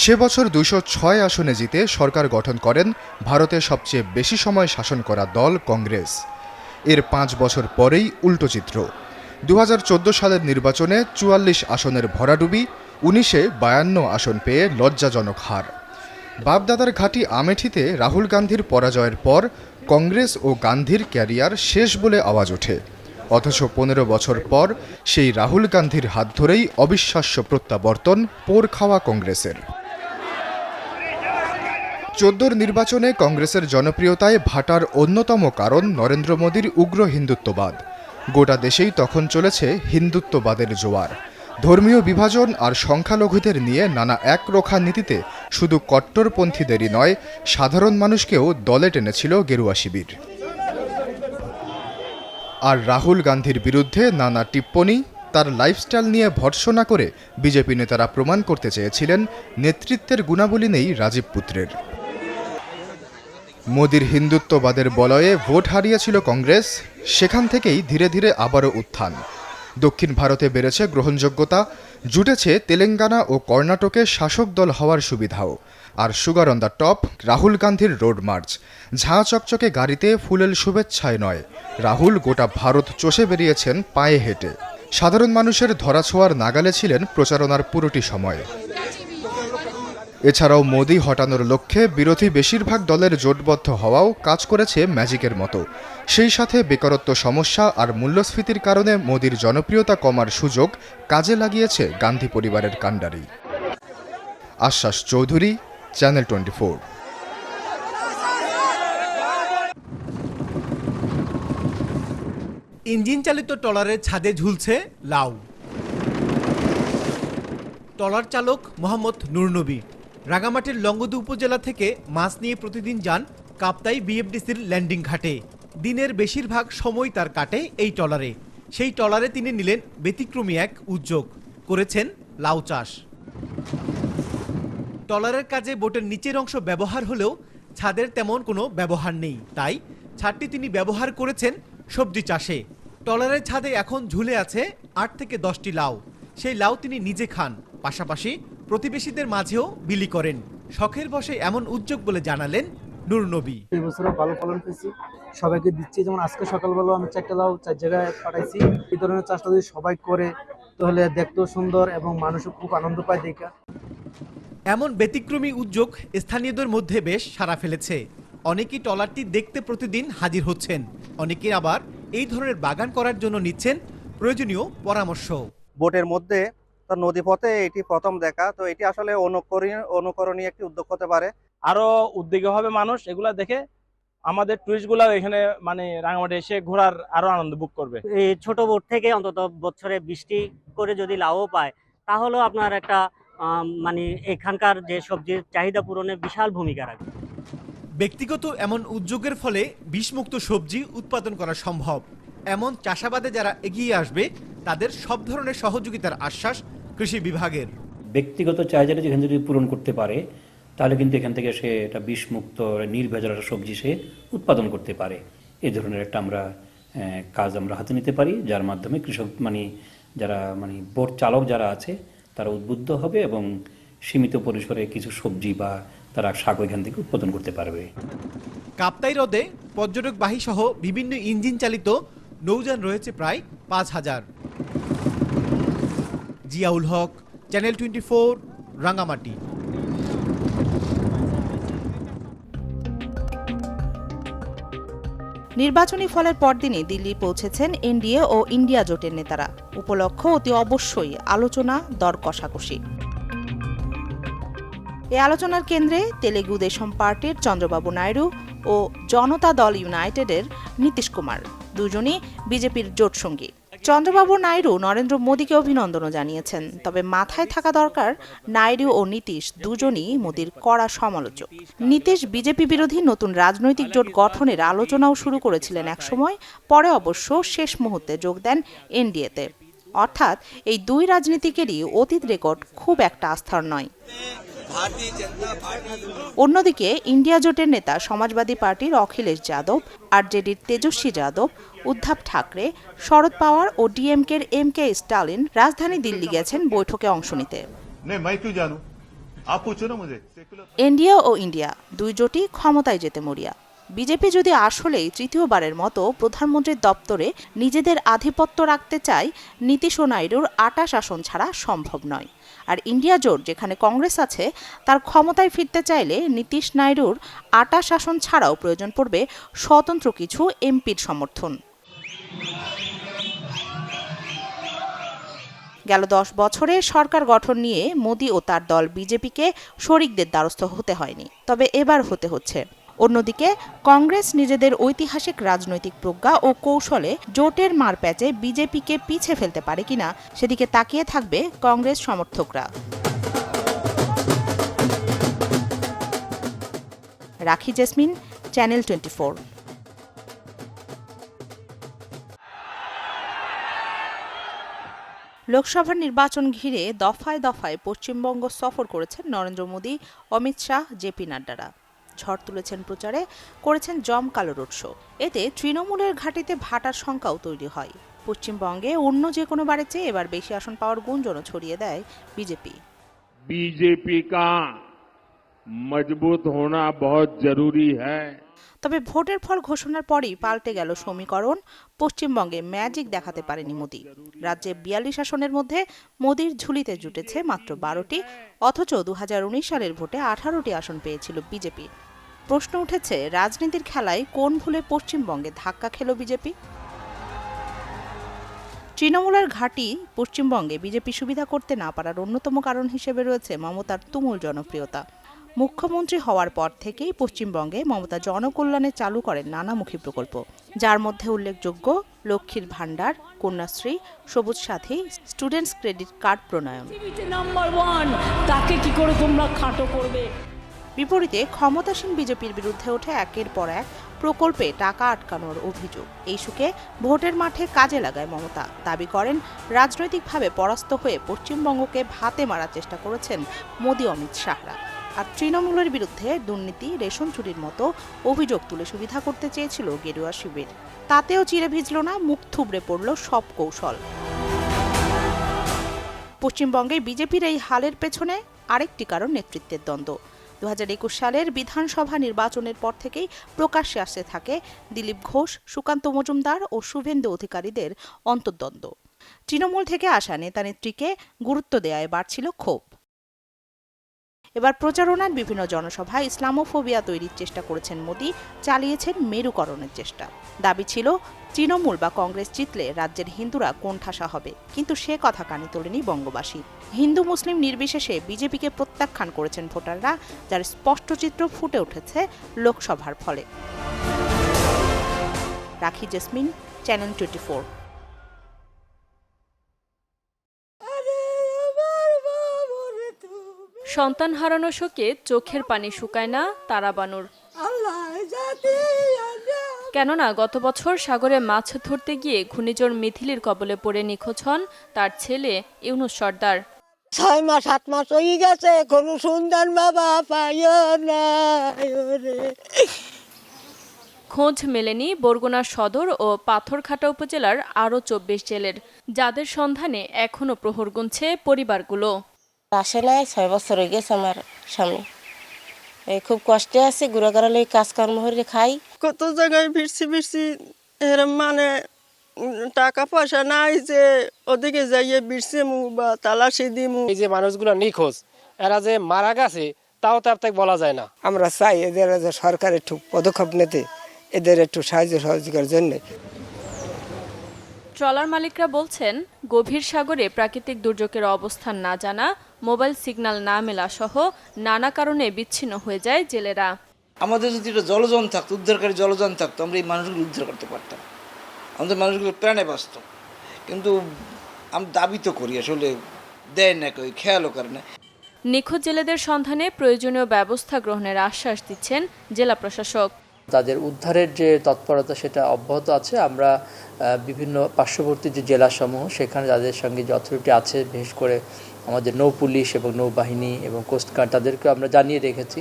সে বছর 206 আসনে জিতে সরকার গঠন করেন ভারতের সবচেয়ে বেশি সময় শাসন করা দল কংগ্রেস। এর 5 বছর পরেই উল্টো চিত্র। 2014 সালের নির্বাচনে 44 আসনের ভরাডুবি, 19-এ 52 আসন পেয়ে লজ্জাজনক হার। বাপদাদার ঘাঁটি আমেঠিতে রাহুল গান্ধীর পরাজয়ের পর কংগ্রেস ও গান্ধীর ক্যারিয়ার শেষ বলে আওয়াজ ওঠে। অথচ 15 বছর পর সেই রাহুল গান্ধীর হাত ধরেই অবিশ্বাস্য প্রত্যাবর্তন পোড় খাওয়া কংগ্রেসের। 14 নির্বাচনে কংগ্রেসের জনপ্রিয়তায় ভাটার অন্যতম কারণ নরেন্দ্র মোদীর উগ্র হিন্দুত্ববাদ। গোটা দেশেই তখন চলেছে হিন্দুত্ববাদের জোয়ার। ধর্মীয় বিভাজন আর সংখ্যালঘুদের নিয়ে নানা একরোখা নীতিতে শুধু কট্টরপন্থীদেরই নয়, সাধারণ মানুষকেও দলে টেনেছিল গেরুয়া শিবির। আর রাহুল গান্ধীর বিরুদ্ধে নানা টিপ্পনী, তার লাইফস্টাইল নিয়ে ভর্ৎসনা করে বিজেপি নেতারা প্রমাণ করতে চেয়েছিলেন নেতৃত্বের গুণাবলী নেই রাজীব পুত্রের। মোদির হিন্দুত্ববাদের বলয়ে ভোট হারিয়েছিল কংগ্রেস, সেখান থেকেই ধীরে ধীরে আবারও উত্থান। দক্ষিণ ভারতে বেড়েছে গ্রহণযোগ্যতা, জুটেছে তেলেঙ্গানা ও কর্ণাটকে শাসক দল হওয়ার সুবিধাও। আর sugar on the top Rahul গান্ধীর রোড মার্চ। ঝাঁ চকচকে গাড়িতে ফুলেল শুভেচ্ছায় নয়, রাহুল গোটা ভারত চষে বেরিয়েছেন পায়ে হেঁটে। সাধারণ মানুষের ধরাছোঁয়ার নাগালে ছিলেন প্রচারণার পুরোটি সময়। এছাড়াও মোদি হটানোর লক্ষ্যে বিরোধী বেশিরভাগ দলের জোটবদ্ধ হওয়াও কাজ করেছে ম্যাজিকের মতো। সেই সাথে বেকারত্ব সমস্যা আর মূল্যস্ফীতির কারণে মোদির জনপ্রিয়তা কমার সুযোগ কাজে লাগিয়েছে গান্ধী পরিবারের কাণ্ডারি। আশ্বাস চৌধুরী, চ্যানেল 24। ইঞ্জিন চালিত ট্রলারের ছাদে ঝুলছে লাউ। ট্রলার চালক মোহাম্মদ নুরনবী রাঙামাটির লংগদু উপজেলা থেকে মাছ নিয়ে প্রতিদিন যান কাপ্তাই বিএফডিসির ল্যান্ডিং ঘাটে। দিনের বেশিরভাগ সময় তার কাটে এই ট্রলারে। সেই ট্রলারে তিনি নিলেন ব্যতিক্রমী এক উদ্যোগ, করেছেন লাউ চাষ। ট্রলারের কাজে বোটের নিচের অংশ ব্যবহার হলেও ছাদের তেমন কোনো ব্যবহার নেই, তাই ছাদটি তিনি ব্যবহার করেছেন সবজি চাষে। ট্রলারের ছাদে এখন ঝুলে আছে 8 থেকে 10টি লাউ। সেই লাউ তিনি নিজে খান, পাশাপাশি প্রতিবেশীদের মাঝেও বিলি করেন। শখের বশে এমন উদ্যোগ বলে জানালেন নুরনবী। এই বছর ভালো ফলন পেয়েছি, সবাইকে দিচ্ছি। যেমন আজকে সকালবেলা আমি 4টা লাউ 4 জায়গায় পাঠাইছি। এই ধরনের চাষটা যদি সবাই করে তাহলে দেখতেও সুন্দর এবং মানুষও খুব আনন্দ পায় দেখা। এমন ব্যতিক্রমী উদ্যোগ স্থানীয়দের মধ্যে বেশ সাড়া ফেলেছে। অনেকেই ট্রলারটি দেখতে প্রতিদিন হাজির হচ্ছেন, অনেকে আবার এই ধরনের বাগান করার জন্য নিচ্ছেন প্রয়োজনীয় পরামর্শ। বোটের মধ্যে তো নদীপথে এটি প্রথম দেখা, তো এটি আসলে অনুকরণীয় একটি উদ্যোগ হতে পারে। আরো উদ্যোগী হবে মানুষ, এগুলা দেখে আমাদের টুরিস্টগুলা এখানে মানে রাঙামাটি এসে ঘোরার আরো আনন্দ বুক করবে। এই ছোট বোট থেকে অন্তত বছরে 20টি করে যদি লাউও পায় তাহলেও আপনার একটা মানে এখানকার যে সবজির চাহিদা পূরণে বিশাল ভূমিকা রাখবে। ব্যক্তিগত এমন উদ্যোগের ফলে বিষমুক্ত সবজি উৎপাদন করা সম্ভব। এমন চাষাবাদে যারা এগিয়ে আসবে তাদের সব ধরনের সহযোগিতার আশ্বাস কৃষি বিভাগের। ব্যক্তিগত চাহিদাটা যেখানে যদি পূরণ করতে পারে তাহলে কিন্তু এখান থেকে সে একটা বিষমুক্ত নির্ভেজাল সবজি সে উৎপাদন করতে পারে। এই ধরনের একটা আমরা কাজ আমরা হাতে নিতে পারি, যার মাধ্যমে কৃষক যারা বোট চালক যারা আছে তারা উদ্বুদ্ধ হবে এবং সীমিত পরিসরে কিছু সবজি বা তারা শাক এখান থেকে উৎপাদন করতে পারবে। কাপ্তাই হ্রদে পর্যটকবাহী সহ বিভিন্ন ইঞ্জিন চালিত নৌযান রয়েছে প্রায় 5000। জিয়াউল হক, চ্যানেল 24, রাঙ্গামাটি। নির্বাচনী ফলের পরদিনই দিল্লি পৌঁছেছেন এনডিএ ও ইন্ডিয়া জোটের নেতারা। উপলক্ষ অতি অবশ্যই আলোচনা, দর কষাকষি। এই আলোচনার কেন্দ্রে তেলেগু দেশম পার্টির চন্দ্রবাবু নাইডু ও জনতা দল ইউনাইটেডের নীতিশ কুমার, দুজনই বিজেপির জোটসঙ্গী। চন্দ্রবাবু নাইডু নরেন্দ্র মোদীকে অভিনন্দনও জানিয়েছেন। তবে মাথায় থাকা দরকার, নাইডু ও নীতিশ দুজনই মোদীর কড়া সমালোচক। নীতিশ বিজেপি বিরোধী নতুন রাজনৈতিক জোট গঠনের আলোচনাও শুরু করেছিলেন একসময়, পরে অবশ্য শেষ মুহূর্তে যোগ দেন এনডিএতে। অর্থাৎ এই দুই রাজনীতিকেরই অতীত রেকর্ড খুব একটা আস্থার নয়। অন্যদিকে ইন্ডিয়া জোটের নেতা সমাজবাদী পার্টির অখিলেশ যাদব, আরজেডির তেজস্বী যাদব, উদ্ধব ঠাকরে, শরদ পাওয়ার ও ডিএমকের এমকে স্টালিন রাজধানী দিল্লি গেছেন বৈঠকে অংশ নিতে। এনডিএ ও ইন্ডিয়া দুই জোটই ক্ষমতায় যেতে মরিয়া। বিজেপি যদি আসলেই তৃতীয়বারের মতো প্রধানমন্ত্রীর দপ্তরে নিজেদের আধিপত্য রাখতে চায়, নীতিশ ও নাইডুর আটা শাসন ছাড়া সম্ভব নয়। আর ইন্ডিয়া জোট যেখানে কংগ্রেস আছে, তার ক্ষমতায় ফিরতে চাইলে নীতিশ নাইডুর আটা শাসন ছাড়াও প্রয়োজন পড়বে স্বতন্ত্র কিছু এমপির সমর্থন। গেল 10 বছরে সরকার গঠন নিয়ে মোদী ও তার দল বিজেপিকে শরিকদের দ্বারস্থ হতে হয়নি, তবে এবার হতে হচ্ছে। অন্যদিকে কংগ্রেস নিজেদের ঐতিহাসিক রাজনৈতিক প্রজ্ঞা ও কৌশলে জোটের মারপ্যাচে বিজেপিকে পিছে ফেলতে পারে কিনা সেদিকে তাকিয়ে থাকবে কংগ্রেস সমর্থকরা। রাখি জেসমিন, চ্যানেল 24। লোকসভার নির্বাচন ঘিরে দফায় দফায় পশ্চিমবঙ্গ সফর করেছেন নরেন্দ্র মোদী, অমিত শাহ, জেপি নাড্ডারা। ঝড় তুলেছেন প্রচারে, করেছেন জমকালো রোড শো। এতে তৃণমূলের ঘাঁটিতে ভাটার শঙ্কাও তৈরি হয়। পশ্চিমবঙ্গে অন্য যে কোনো বারের চেয়ে এবার বেশি আসন পাওয়ার গুঞ্জনও ছড়িয়ে দেয় বিজেপি। बीजेपी का मजबूत होना बहुत जरूरी है। তবে ভোটের ফল ঘোষণার পরই পাল্টে গেল সমীকরণ। পশ্চিমবঙ্গে ম্যাজিক দেখাতে পারেনি মোদি। রাজ্যে 42 আসনের মধ্যে মোদির ঝুলিতে জুটেছে মাত্র 12টি, অথচ 2019 সালের ভোটে 18টি আসন পেয়েছিল বিজেপি। প্রশ্ন উঠেছে, রাজনীতির খেলায় কোন ভুলে পশ্চিমবঙ্গে ধাক্কা খেল বিজেপি? তৃণমূলের ঘাঁটি পশ্চিমবঙ্গে বিজেপি সুবিধা করতে না পারার অন্যতম কারণ হিসেবে রয়েছে মমতার তুমুল জনপ্রিয়তা। মুখ্যমন্ত্রী হওয়ার পর থেকেই পশ্চিমবঙ্গে মমতা জনকল্যাণে চালু করেন নানামুখী প্রকল্প, যার মধ্যে উল্লেখযোগ্য লক্ষ্মীর ভাণ্ডার, কন্যাশ্রী, সবুজ সাথী, স্টুডেন্টস ক্রেডিট কার্ড প্রণয়ন। তাকে কি করে তোমরা খাটো করবে? বিপরীতে ক্ষমতাসীন বিজেপির বিরুদ্ধে ওঠে একের পর এক প্রকল্পে টাকা আটকানোর অভিযোগ। এই সুকে ভোটের মাঠে কাজে লাগায় মমতা। দাবি করেন, রাজনৈতিকভাবে পরাস্ত হয়ে পশ্চিমবঙ্গকে ভাতে মারার চেষ্টা করেছেন মোদি অমিত শাহরা। আর তৃণমূলের বিরুদ্ধে দুর্নীতি, রেশন চুরির মতো অভিযোগ তুলে সুবিধা করতে চেয়েছিল গেরুয়া শিবির। তাতেও চিড়ে ভিজল না, মুখ থুবড়ে পড়ল সব কৌশল। পশ্চিমবঙ্গে বিজেপির এই হালের পেছনে আরেকটি কারণ নেতৃত্বের দ্বন্দ্ব। 2021 সালের বিধানসভা নির্বাচনের পর থেকেই প্রকাশ্যে আসতে থাকে দিলীপ ঘোষ, সুকান্ত মজুমদার ও শুভেন্দু অধিকারীদের অন্তর্দ্বন্দ্ব। তৃণমূল থেকে আসা নেতা নেত্রীকে গুরুত্ব দেয়ায় বাড়ছিল ক্ষোভ। এবার প্রচারণার বিভিন্ন জনসভায় ইসলামোফোবিয়া তৈরির চেষ্টা করেছেন মোদি, চালিয়েছেন মেরুকরণের চেষ্টা। দাবি ছিল, তৃণমূল বা কংগ্রেস জিতলে রাজ্যের হিন্দুরা কোণঠাসা হবে, কিন্তু সে কথা কানে তোলেনি বঙ্গবাসী। হিন্দু মুসলিম নির্বিশেষে বিজেপিকে প্রত্যাখ্যান করেছেন ভোটাররা, যার স্পষ্ট চিত্র ফুটে উঠেছে লোকসভার ফলে। রাখি জেসমিন, চ্যানেল 24। সন্তান হারানো শোকে চোখের পানি শুকায় না তারা বানুর। কেননা গত বছর সাগরে মাছ ধরতে গিয়ে ঘূর্ণিঝড় মিথিলির কবলে পড়ে নিখোঁজ হন তার ছেলে ইউনুস সর্দার। 6 মাস 7 মাস হয়ে গেছে, কোনো সন্ধান বাবা পাইও না। খোঁজ মেলেনি বরগুনা সদর ও পাথরঘাটা উপজেলার আরও 24 জেলের, যাদের সন্ধানে এখনো প্রহর গুনছে পরিবারগুলো। আসে নাই, 6 বছর হয়ে গেছে আমার স্বামী। এই খুব কষ্টে আছে, ঘুরাঘুরালে কাজকর্ম করে খাই। কত জায়গায় ফিরছি এরম মানে টাকা পয়সা নাই যে ওদিকে যাইয়ে বিরছে মু বা তালাশি দিমু। এই যে মানুষগুলো নিখোঁজ, এরা যে মারা গেছে তাও তার থেকে বলা যায় না। আমরা চাই এদের সরকার একটু পদক্ষেপ নিতে, এদের একটু সাহায্য সহযোগিতার জন্য। ট্রলার মালিকরা বলছেন, গভীর সাগরে প্রাকৃতিক দুর্যোগের অবস্থান না জানা, মোবাইল সিগন্যাল না মেলা সহ নানা কারণে বিচ্ছিন্ন হয়ে যায় জেলেরা। আমাদের যদি একটা জলযান থাকতো, উদ্ধারকারী জলযান থাকতো, আমরা এই মানুষগুলো উদ্ধার করতে পারতাম, আমাদের মানুষগুলো প্রাণে বাঁচত। কিন্তু আমরা দাবি তো করি, আসলে দেয় না, কেউ খেয়ালও করে না। নিখোঁজ জেলেদের সন্ধানে প্রয়োজনীয় ব্যবস্থা গ্রহণের আশ্বাস দিচ্ছেন জেলা প্রশাসক। তাদের উদ্ধারের যে তৎপরতা সেটা অব্যাহত আছে। আমরা বিভিন্ন পার্শ্ববর্তী যে জেলাসমূহ সেখানে যাদের সঙ্গে যে অথরিটি আছে, বিশেষ করে আমাদের নৌ পুলিশ এবং নৌবাহিনী এবং কোস্টগার্ড, তাদেরকে আমরা জানিয়ে রেখেছি।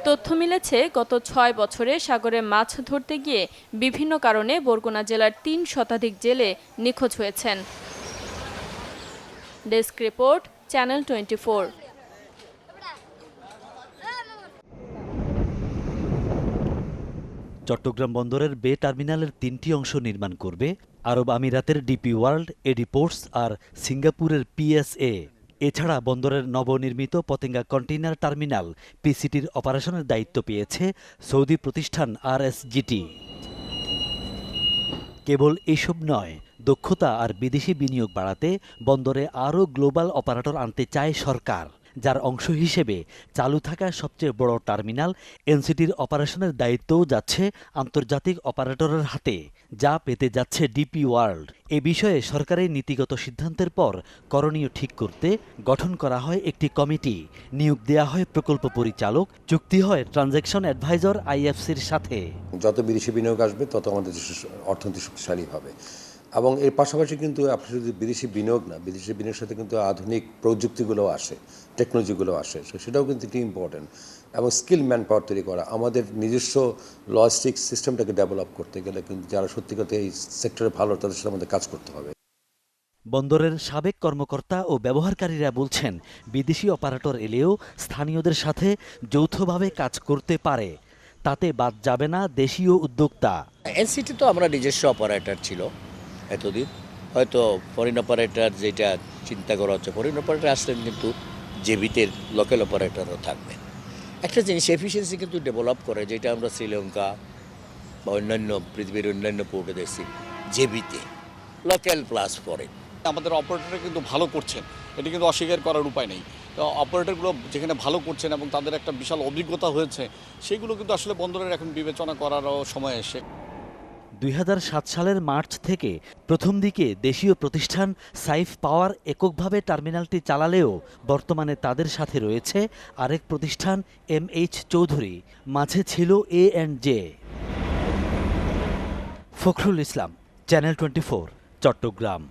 তথ্য মিলেছে, গত 6 বছরে সাগরে মাছ ধরতে গিয়ে বিভিন্ন কারণে বরগুনা জেলার 3 শতাধিক জেলে নিখোঁজ হয়েছেন। Desk report, channel 24। চট্টগ্রাম বন্দরের বে টার্মিনালের 3টি অংশ নির্মাণ করবে আরব আমিরাতের ডিপি ওয়ার্ল্ড, এডি পোর্টস আর সিঙ্গাপুরের পিএসএ। এছাড়া বন্দরের নবনির্মিত পতেঙ্গা কন্টেইনার টার্মিনাল পিসিটির অপারেশনের দায়িত্ব পেয়েছে সৌদি প্রতিষ্ঠান আরএসজিটি। কেবল এসব নয়, দক্ষতা আর বিদেশি বিনিয়োগ বাড়াতে বন্দরে আরও গ্লোবাল অপারেটর আনতে চায় সরকার, যার অংশ হিসেবে চালু থাকা সবচেয়ে বড় টার্মিনাল এনসিটির অপারেশনের দায়িত্বও যাচ্ছে আন্তর্জাতিক অপারেটরের হাতে, যা পেতে যাচ্ছে ডিপি ওয়ার্ল্ড। এ বিষয়ে সরকারের নীতিগত সিদ্ধান্তের পর করণীয় ঠিক করতে গঠন করা হয় একটি কমিটি, নিয়োগ দেওয়া হয় প্রকল্প পরিচালক, চুক্তি হয় ট্রানজ্যাকশন অ্যাডভাইজার আইএফসির সাথে। যত বিদেশি বিনিয়োগ আসবে তত আমাদের অর্থনীতি শক্তিশালী হবে। এবং এর পাশাপাশি কিন্তু আপনি শুধু বিদেশি বিনিয়োগ না, বিদেশি বিনিয়োগের সাথে কিন্তু আধুনিক প্রযুক্তিগুলো আসে, টেকনোলজিগুলো আসে, সেটাও কিন্তু একটি ইম্পর্টেন্ট। এবং স্কিল ম্যান পাওয়ার তৈরি করা। আমাদের নিজস্ব লজিস্টিক সিস্টেমটাকে ডেভেলপ করতে গেলে কিন্তু যারা সত্যিকার এই সেক্টরে ভালো তাদের সাথে আমাদের কাজ করতে হবে। বন্দরের সাবেক কর্মকর্তা ও ব্যবহারকারীরা বলছেন, বিদেশি অপারেটর এলেও স্থানীয়দের সাথে যৌথভাবে কাজ করতে পারে, তাতে বাদ যাবে না দেশীয় উদ্যোক্তা। এনসিটি তো আমরা নিজস্ব অপারেটর ছিল এতদিন, হয়তো ফরেন অপারেটর যেটা চিন্তা করা হচ্ছে, ফরেন অপারেটর আসলেন কিন্তু জেবিতে লোকাল অপারেটরও থাকবে। একটা জিনিস এফিসিয়েন্সি কিন্তু ডেভেলপ করে, যেটা আমরা শ্রীলঙ্কা বা অন্যান্য পৃথিবীর অন্যান্য পোর্টে দেখছি, জেবিতে লোকাল প্লাস ফরেন। আমাদের অপারেটররা কিন্তু ভালো করছেন, এটি কিন্তু অস্বীকার করার উপায় নেই। তো অপারেটরগুলো যেখানে ভালো করছেন এবং তাদের একটা বিশাল অভিজ্ঞতা হয়েছে, সেগুলো কিন্তু আসলে বন্দরের এখন বিবেচনা করারও সময় এসে। 2007 সালের মার্চ থেকে প্রথম দিকে দেশীয় প্রতিষ্ঠান সাইফ পাওয়ার এককভাবে টার্মিনালটি চালালেও বর্তমানে তাদের সাথে রয়েছে আরেক প্রতিষ্ঠান MH চৌধুরী, মাঝে ছিল A&J। ফখরুল ইসলাম, চ্যানেল 24, চট্টগ্রাম।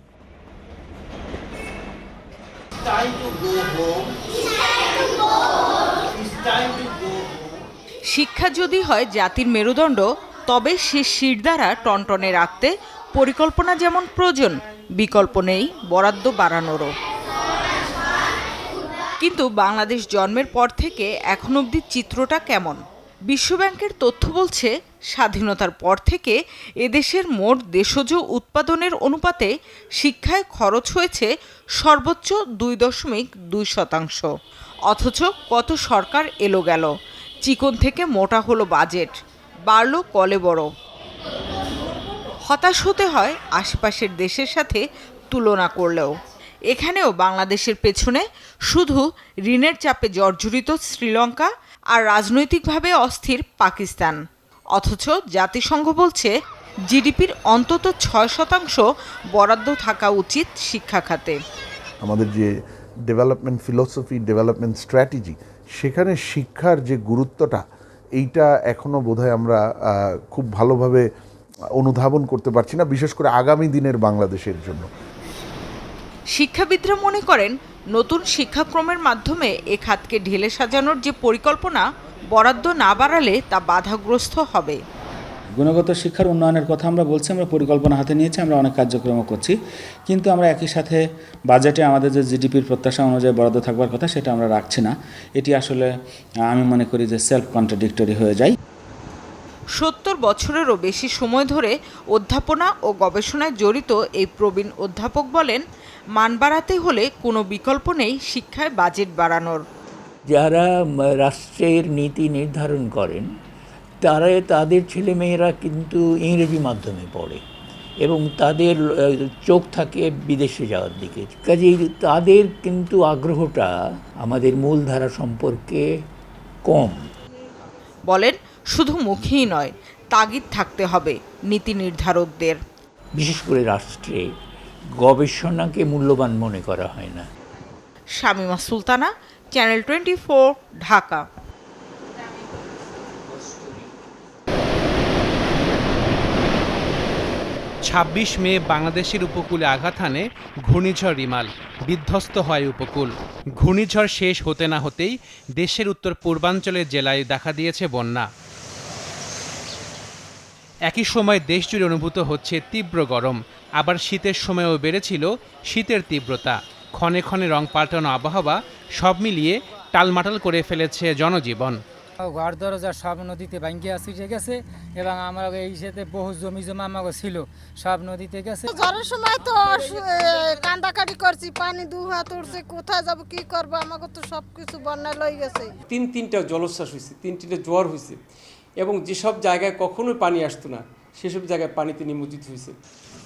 শিক্ষা যদি হয় জাতির মেরুদণ্ড, তবে সে শিরদাঁড়া টনটনে রাখতে পরিকল্পনা যেমন প্রয়োজন, বিকল্প নেই বরাদ্দ বাড়ানোরও। কিন্তু বাংলাদেশ জন্মের পর থেকে এখন অবধি চিত্রটা কেমন? বিশ্বব্যাংকের তথ্য বলছে, স্বাধীনতার পর থেকে এদেশের মোট দেশজ উৎপাদনের অনুপাতে শিক্ষায় খরচ হয়েছে সর্বোচ্চ 2.2%। অথচ কত সরকার এলো গেল, চিকন থেকে মোটা হলো বাজেট, বাড়ল কলেবর। হতাশ হতে হয় আশেপাশের দেশের সাথে তুলনা করলেও। এখানেও বাংলাদেশের পেছনে শুধু ঋণের চাপে জর্জরিত শ্রীলঙ্কা আর রাজনৈতিকভাবে অস্থির পাকিস্তান। অথচ জাতিসংঘ বলছে, জিডিপির অন্তত 6% বরাদ্দ থাকা উচিত শিক্ষা খাতে। আমাদের যে ডেভেলপমেন্ট ফিলোসফি, ডেভেলপমেন্ট স্ট্র্যাটেজি, সেখানে শিক্ষার যে গুরুত্বটা, এইটা এখনো বোধহয় আমরা খুব ভালোভাবে অনুধাবন করতে পারছি না, বিশেষ করে আগামী দিনের বাংলাদেশের জন্য। শিক্ষাবিদরা মনে করেন, নতুন শিক্ষাক্রমের মাধ্যমে এ খাতকে ঢেলে সাজানোর যে পরিকল্পনা, বরাদ্দ না বাড়ালে তা বাধাগ্রস্ত হবে। গুণগত শিক্ষার উন্নয়নের কথা আমরা বলছি, আমরা পরিকল্পনা হাতে নিয়েছি, আমরা অনেক কার্যক্রম করছি, কিন্তু আমরা একই সাথে বাজেটে আমাদের যে জিডিপির প্রত্যাশা অনুযায়ী বরাদ্দ থাকবার কথা সেটা আমরা রাখছি না। এটি আসলে আমি মনে করি যে সেলফ কন্ট্রাডিক্টরি হয়ে যায়। 70 বছরেরও বেশি সময় ধরে অধ্যাপনা ও গবেষণায় জড়িত এই প্রবীণ অধ্যাপক বলেন, মান বাড়াতে হলে কোনো বিকল্প নেই শিক্ষায় বাজেট বাড়ানোর। যারা রাষ্ট্রের নীতি নির্ধারণ করেন তাদের ছেলেমেয়েরা কিন্তু ইংরেজি মাধ্যমে পড়ে এবং তাদের চোখ থাকে বিদেশে যাওয়ার দিকে, কাজেই তাদের কিন্তু আগ্রহটা আমাদের মূলধারা সম্পর্কে কম। বলেন, শুধু মুখেই নয়, তাগিদ থাকতে হবে নীতি নির্ধারকদের। বিশেষ করে রাষ্ট্রে গবেষণাকে মূল্যবান মনে করা হয় না। শামিমা সুলতানা, চ্যানেল 24, ঢাকা। ছাব্বিশ মে বাংলাদেশের উপকূলে আঘাত হানে ঘূর্ণিঝড় রিমাল, বিধ্বস্ত হয় উপকূল। ঘূর্ণিঝড় শেষ হতে না হতেই দেশের উত্তর পূর্বাঞ্চলের জেলায় দেখা দিয়েছে বন্যা। একই সময় দেশজুড়ে অনুভূত হচ্ছে তীব্র গরম, আবার শীতের সময়ও বেড়েছিল শীতের তীব্রতা। ক্ষণে ক্ষণে রং পাল্টানো আবহাওয়া সব মিলিয়ে টালমাটাল করে ফেলেছে জনজীবন। ঘর দরজা সব নদীতে ভাঙ্গিয়া ছিটে গেছে এবং আমরা এই সাথে বহু জমি জমা আমাকে ছিল, সব নদীতে গেছে। ঝড়ের সময় তো কান্দাকাটি করছি, পানি দু হাত উঠছে, কোথায় যাব কি করবো, আমাকে তো সব কিছু বন্যায় লই গেছে। তিনটা জলোচ্ছ্বাস হয়েছে, তিনটা জ্বর হয়েছে এবং যেসব জায়গায় কখনোই পানি আসতো না সেসব জায়গায় পানিতে নিমজ্জিত হয়েছে।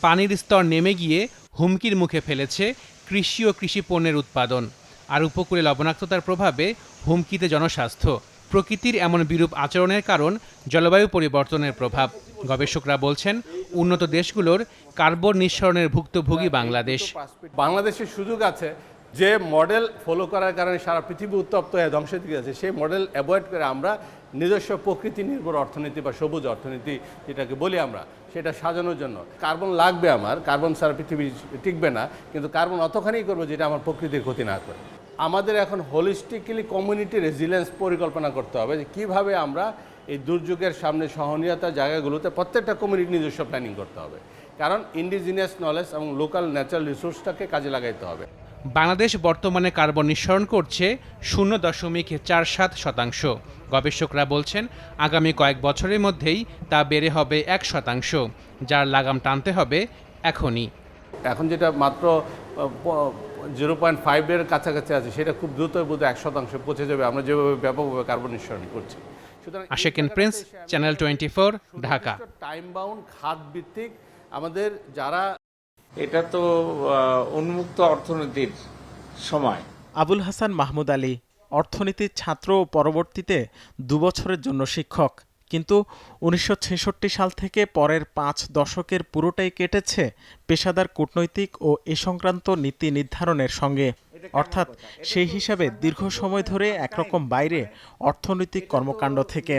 পানির স্তর নেমে গিয়ে হুমকির মুখে ফেলেছে কৃষি ও কৃষি পণ্যের উৎপাদন। আর উপকূলে লবণাক্ততার প্রভাবে হুমকিতে জনস্বাস্থ্য। প্রকৃতির এমন বিরূপ আচরণের কারণ জলবায়ু পরিবর্তনের প্রভাব। গবেষকরা বলছেন, উন্নত দেশগুলোর কার্বন নিঃসরণের ভুক্তভোগী বাংলাদেশ। বাংলাদেশের সুযোগ আছে যে মডেল ফলো করার কারণে সারা পৃথিবী উত্তপ্ত হয়ে ধ্বংসের দিকে আছে, সেই মডেল অ্যাভয়েড করে আমরা নিজস্ব প্রকৃতি নির্ভর অর্থনীতি বা সবুজ অর্থনীতি যেটাকে বলি আমরা, সেটা সাজানোর জন্য কার্বন লাগবে। আমার কার্বন সারা পৃথিবী টিকবে না, কিন্তু কার্বন অতখানি করবো যেটা আমার প্রকৃতির ক্ষতি না করে। আমাদের এখন হোলিস্টিক্যালি কমিউনিটি রেজিলিয়েন্স পরিকল্পনা করতে হবে যে কীভাবে আমরা এই দুর্যোগের সামনে সহনীয়তা জায়গাগুলোতে প্রত্যেকটা কমিউনিটি নিজস্ব প্ল্যানিং করতে হবে, কারণ ইন্ডিজিনিয়াস নলেজ এবং লোকাল ন্যাচারাল রিসোর্সটাকে কাজে লাগাইতে হবে। বাংলাদেশ বর্তমানে কার্বন নিঃসরণ করছে 0.47%। গবেষকরা বলছেন আগামী কয়েক বছরের মধ্যেই তা বেড়ে হবে 1%, যার লাগাম টানতে হবে এখনই। এখন যেটা মাত্র 0.5-এর কাছাকাছি আছে সেটা খুব দ্রুত বোধহয় 1% পৌঁছে যাবে আমরা যেভাবে ব্যাপকভাবে কার্বন নিঃসরণ করছি। Ashikun Prince, channel 24, Dhaka. Time bound খাত ভিত্তিক আমাদের যারা, এটা তো উন্মুক্ত অর্থনীতির সময়। আবুল হাসান মাহমুদ আলী, অর্থনীতির ছাত্র ও পরবর্তীতে 2 বছরের জন্য শিক্ষক, কিন্তু 1966 সাল থেকে পরের 5 দশকের পুরোটাই কেটেছে পেশাদার কূটনৈতিক ও এ সংক্রান্ত নীতি নির্ধারণের সঙ্গে। অর্থাৎ সেই হিসাবে দীর্ঘ সময় ধরে একরকম বাইরে অর্থনৈতিক কর্মকাণ্ড থেকে।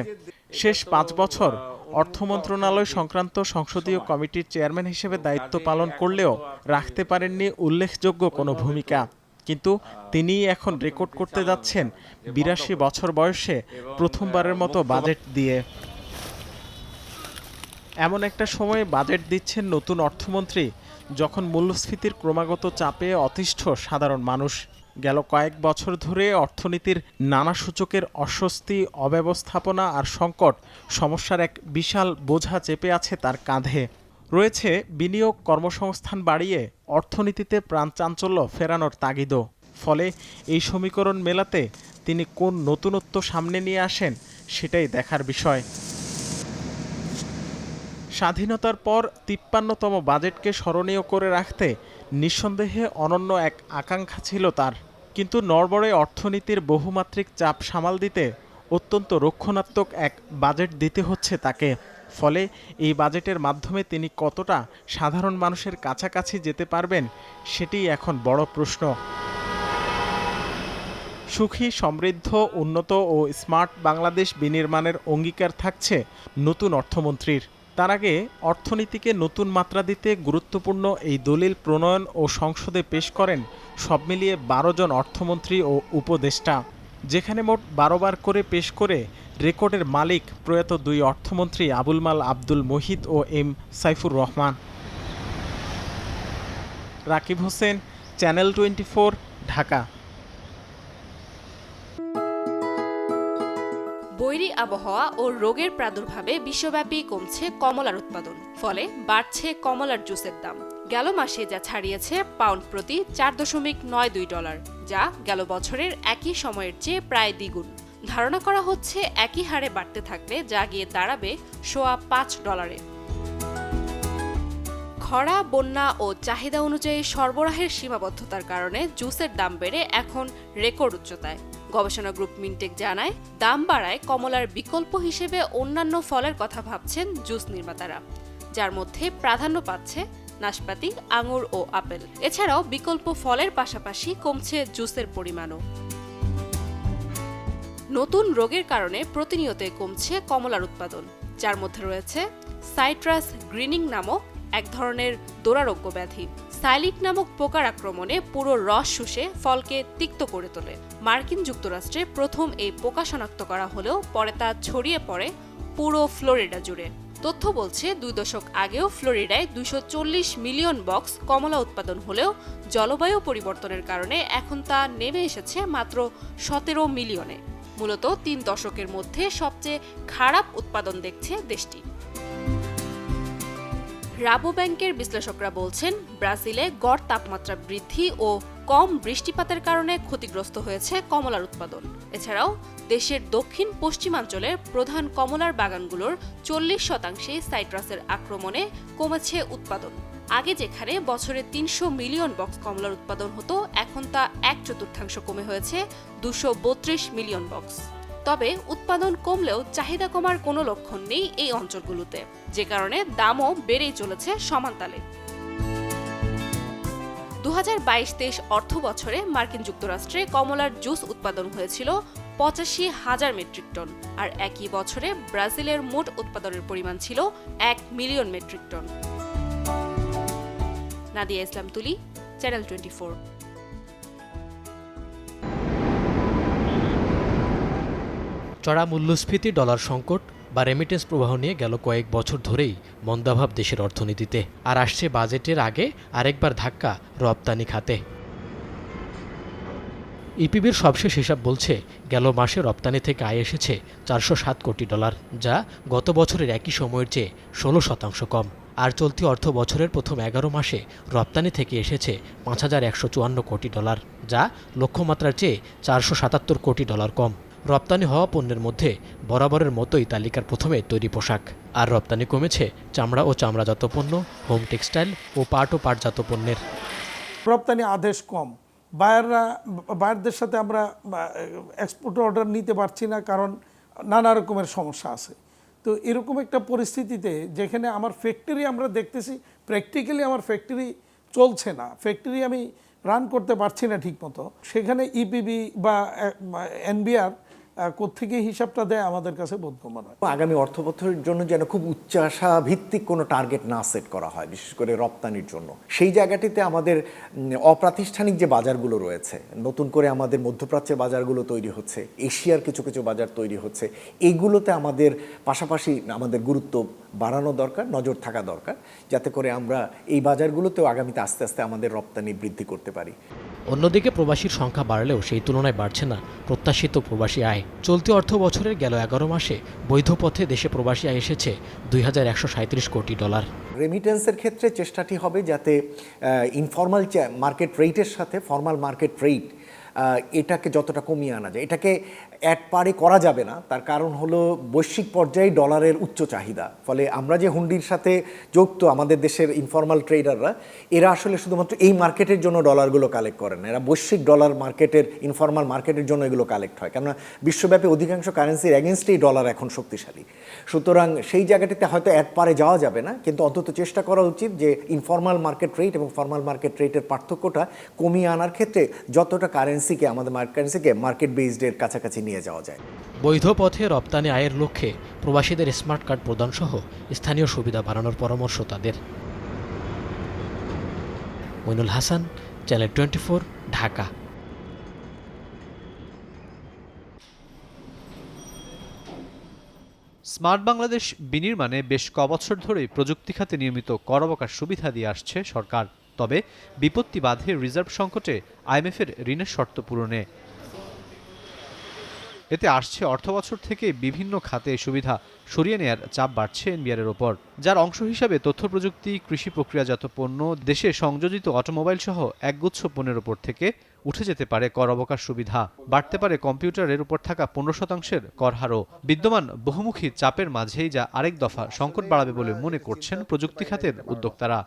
শেষ 5 বছর অর্থ মন্ত্রণালয় সংক্রান্ত সংসদীয় কমিটির চেয়ারম্যান হিসেবে দায়িত্ব পালন করলেও রাখতে পারেননি উল্লেখযোগ্য কোনো ভূমিকা। কিন্তু তিনিই এখন রেকর্ড করতে যাচ্ছেন 82 বছর বয়সে প্রথমবারের মতো বাজেট দিয়ে। এমন একটা সময়ে বাজেট দিচ্ছেন নতুন অর্থমন্ত্রী যখন মূল্যস্ফীতির ক্রমাগত চাপে অতিষ্ঠ সাধারণ মানুষ। গেল কয়েক বছর ধরে অর্থনীতির নানা সূচকের অস্বস্তি, অব্যবস্থাপনা আর সংকট সমস্যার এক বিশাল বোঝা চেপে আছে তার কাঁধে। রয়েছে বিনিয়োগ, কর্মসংস্থান বাড়িয়ে অর্থনীতিতে প্রাণচাঞ্চল্য ফেরানোর তাগিদও। ফলে এই সমীকরণ মেলাতে তিনি কোন নতুনত্ব সামনে নিয়ে আসেন সেটাই দেখার বিষয়। স্বাধীনতার পর 53তম বাজেটকে স্মরণীয় করে রাখতে নিঃসন্দেহে অনন্য এক আকাঙ্ক্ষা ছিল তার, কিন্তু নড়বড়ে অর্থনীতির বহুমাত্রিক চাপ সামাল দিতে অত্যন্ত রক্ষণাত্মক এক বাজেট দিতে হচ্ছে তাকে। ফলে এই বাজেটের মাধ্যমে তিনি কতটা সাধারণ মানুষের কাছাকাছি যেতে পারবেন সেটিই এখন বড় প্রশ্ন। সুখী, সমৃদ্ধ, উন্নত ও স্মার্ট বাংলাদেশ বিনির্মাণের অঙ্গীকার থাকছে নতুন অর্থমন্ত্রীর। তার আগে অর্থনীতিকে নতুন মাত্রা দিতে গুরুত্বপূর্ণ এই দলিল প্রণয়ন ও সংসদে পেশ করেন সব মিলিয়ে 12 জন অর্থমন্ত্রী ও উপদেষ্টা, যেখানে মোট 12 বার করে পেশ করে রেকর্ডের মালিক প্রয়াত 2 অর্থমন্ত্রী আবুল মাল আব্দুল মুহিত ও এম সাইফুর রহমান। রাকিব হোসেন, চ্যানেল 24, ঢাকা। বৈরী আবহাওয়া ও রোগের প্রাদুর্ভাবে বিশ্বব্যাপী কমছে কমলার উৎপাদন, ফলে বাড়ছে কমলার জুসের দাম। গেল মাসে যা ছাড়িয়েছে পাউন্ড প্রতি $4.92, যা গেল বছরের একই সময়ের চেয়ে প্রায় দ্বিগুণ। ধারণা করা হচ্ছে একই হারে বাড়তে থাকলে যা গিয়ে দাঁড়াবে $5.25। খরা, বন্যা ও চাহিদা অনুযায়ী সরবরাহের সীমাবদ্ধতার কারণে জুসের দাম বেড়ে এখন রেকর্ড উচ্চতায়। গবেষণা গ্রুপ মিনটেক জানায়, দাম বাড়ায় কমলার বিকল্প হিসেবে অন্যান্য ফলের কথা ভাবছেন জুস নির্মাতারা, যার মধ্যে প্রাধান্য পাচ্ছে নাশপাতি, আঙুর ও আপেল। এছাড়াও বিকল্প ফলের পাশাপাশি কমছে জুসের পরিমাণও। নতুন রোগের কারণে প্রতিনিয়তই কমছে কমলার উৎপাদন, যার মধ্যে রয়েছে সাইট্রাস গ্রিনিং নামক এক ধরনের দুরারোগ্য ব্যাধি। সাইলিক নামক পোকার আক্রমণে পুরো রস শুষে ফলকে তিক্ত করে তোলে। মার্কিন যুক্তরাষ্ট্রে প্রথম এই পোকা শনাক্ত করা হলেও পরে তা ছড়িয়ে পড়ে পুরো ফ্লোরিডা জুড়ে। তথ্য বলছে 2 দশক আগেও ফ্লোরিডায় 240 মিলিয়ন বক্স কমলা উৎপাদন হলেও জলবায়ু পরিবর্তনের কারণে এখন তা নেমে এসেছে মাত্র 17 মিলিয়নে। মূলত 3 দশকের মধ্যে সবচেয়ে খারাপ উৎপাদন দেখছে দেশটি। রাবো ব্যাংকের বিশ্লেষকরা বলছেন, ব্রাজিলে গড় তাপমাত্রা বৃদ্ধি ও কম বৃষ্টিপাতের কারণে ক্ষতিগ্রস্ত হয়েছে কমলার উৎপাদন। এছাড়াও দেশের দক্ষিণ পশ্চিমাঞ্চলের প্রধান কমলার বাগানগুলোর 40% সাইট্রাসের আক্রমণে কমেছে উৎপাদন। আগে যেখানে বছরে 300 মিলিয়ন বক্স কমলার উৎপাদন হতো, এখন তা 1/4 কমে হয়েছে 232 মিলিয়ন বক্স। তবে উৎপাদন কমলেও চাহিদা কমার কোনো লক্ষণ নেই এই অঞ্চলগুলোতে, যে কারণে দামও বেড়েই চলেছে সমানতালে। 2022-23 অর্থ বছরে মার্কিন যুক্তরাষ্ট্রে কমলার জুস উৎপাদন হয়েছিল 85,000 মেট্রিক টন, আর একই বছরে ব্রাজিলের মোট উৎপাদনের পরিমাণ ছিল 1 মিলিয়ন মেট্রিক টন। নাদিয়া ইসলাম তুলি, চ্যানেল 24। চড়া মূল্যস্ফীতি, ডলার সংকট বা রেমিটেন্স প্রবাহ নিয়ে গেল কয়েক বছর ধরেই মন্দাভাব দেশের অর্থনীতিতে। আর আসছে বাজেটের আগে আরেকবার ধাক্কা রপ্তানি খাতে। ইপিবির সবশেষ হিসাব বলছে গেল মাসে রপ্তানি থেকে আয় এসেছে 407 কোটি ডলার, যা গত বছরের একই সময়ের চেয়ে 16% কম। আর চলতি অর্থ বছরের প্রথম 11 মাসে রপ্তানি থেকে এসেছে 5154 কোটি ডলার, যা লক্ষ্যমাত্রার চেয়ে 477 কোটি ডলার কম। রপ্তানি হওয়া পণ্যের মধ্যে বরাবরের মতোই তালিকার প্রথমে তৈরি পোশাক। আর রপ্তানি কমেছে চামড়া ও চামড়াজাত পণ্য, হোম টেক্সটাইল ও পাট ও পাটজাত পণ্যের। রপ্তানি আদেশ কম, বায়ারদের সাথে আমরা এক্সপোর্ট অর্ডার নিতে পারছি না, কারণ নানা রকমের সমস্যা আছে। তো এরকম একটা পরিস্থিতিতে যেখানে আমার ফ্যাক্টরি আমরা দেখতেছি প্র্যাকটিক্যালি আমার ফ্যাক্টরি চলছে না, ফ্যাক্টরি আমি রান করতে পারছি না ঠিকমতো, সেখানে ইপিবি বা এনবিআর কোত্থেকে হিসাবটা দেয় আমাদের কাছে বোধগম্য নয়। আগামী অর্থবছরের জন্য যেন খুব উচ্চাশা ভিত্তিক কোনো টার্গেট না সেট করা হয়, বিশেষ করে রপ্তানির জন্য। সেই জায়গাটিতে আমাদের অপ্রাতিষ্ঠানিক যে বাজারগুলো রয়েছে, নতুন করে আমাদের মধ্যপ্রাচ্যের বাজারগুলো তৈরি হচ্ছে, এশিয়ার কিছু কিছু বাজার তৈরি হচ্ছে, এইগুলোতে আমাদের পাশাপাশি আমাদের গুরুত্ব বাড়ানো দরকার, নজর থাকা দরকার, যাতে করে আমরা এই বাজারগুলোতেও আগামীতে আস্তে আস্তে আমাদের রপ্তানি বৃদ্ধি করতে পারি। অন্যদিকে প্রবাসীর সংখ্যা বাড়লেও সেই তুলনায় বাড়ছে না প্রত্যাশিত প্রবাসী আয়। চলতি অর্থ বছরের গেল 11 মাসে বৈধ পথে দেশে প্রবাসী আয় এসেছে 2137 কোটি ডলার। রেমিটেন্সের ক্ষেত্রে চেষ্টাটি হবে যাতে ইনফর্মাল মার্কেট রেটের সাথে ফর্মাল মার্কেট রেট এটাকে যতটা কমিয়ে আনা যায়। এটাকে এক পারে করা যাবে না, তার কারণ হলো বৈশ্বিক পর্যায়ে ডলারের উচ্চ চাহিদা। ফলে আমরা যে হুন্ডির সাথে যুক্ত আমাদের দেশের ইনফর্মাল ট্রেডাররা, এরা আসলে শুধুমাত্র এই মার্কেটের জন্য ডলারগুলো কালেক্ট করেন না, এরা বৈশ্বিক ডলার মার্কেটের ইনফর্মাল মার্কেটের জন্য এগুলো কালেক্ট হয়, কেননা বিশ্বব্যাপী অধিকাংশ কারেন্সির এগেনস্টেই ডলার এখন শক্তিশালী। সুতরাং সেই জায়গাটিতে হয়তো এক পারে যাওয়া যাবে না, কিন্তু অন্তত চেষ্টা করা উচিত যে ইনফর্মাল মার্কেট রেট এবং ফর্মাল মার্কেট রেটের পার্থক্যটা কমিয়ে আনার ক্ষেত্রে যতটা কারেন্সিকে আমাদের কারেন্সিকে মার্কেট বেসডের কাছাকাছি নিয়ে যাওয়া যায়। বৈধ পথে রপ্তানি আয়ের লক্ষ্যে প্রবাসীদের স্মার্ট কার্ড প্রদান সহ স্থানীয় সুবিধা বাড়ানোর পরামর্শ তাদের। মইনুল হাসান, চ্যানেল 24, ঢাকা। স্মার্ট বাংলাদেশ বিনির্মাণে বেশ কবছর ধরেই প্রযুক্তি খাতে নিয়মিত কর অবকাশ সুবিধা দিয়ে আসছে সরকার। তবে বিপত্তি বাধে রিজার্ভ সংকটে আইএমএফের ঋণের শর্ত পূরণে। এতে আসছে অর্থবছর থেকে বিভিন্ন খাতে সুবিধা সরিয়ে নেয়ার চাপ বাড়ছে এনবিআরের ওপর, যার অংশ হিসাবে তথ্য প্রযুক্তি, কৃষি প্রক্রিয়াজাত পণ্য, দেশে সংযোজিত অটোমোবাইল সহ একগুচ্ছ পণ্যের ওপর থেকে উঠে যেতে পারে কর অবকাশ সুবিধা। বাড়তে পারে কম্পিউটারের উপর থাকা 15% কর হারও। বিদ্যমান বহুমুখী চাপের মাঝেই যা আরেক দফা সংকট বাড়াবে বলে মনে করছেন প্রযুক্তি খাতের উদ্যোক্তারা।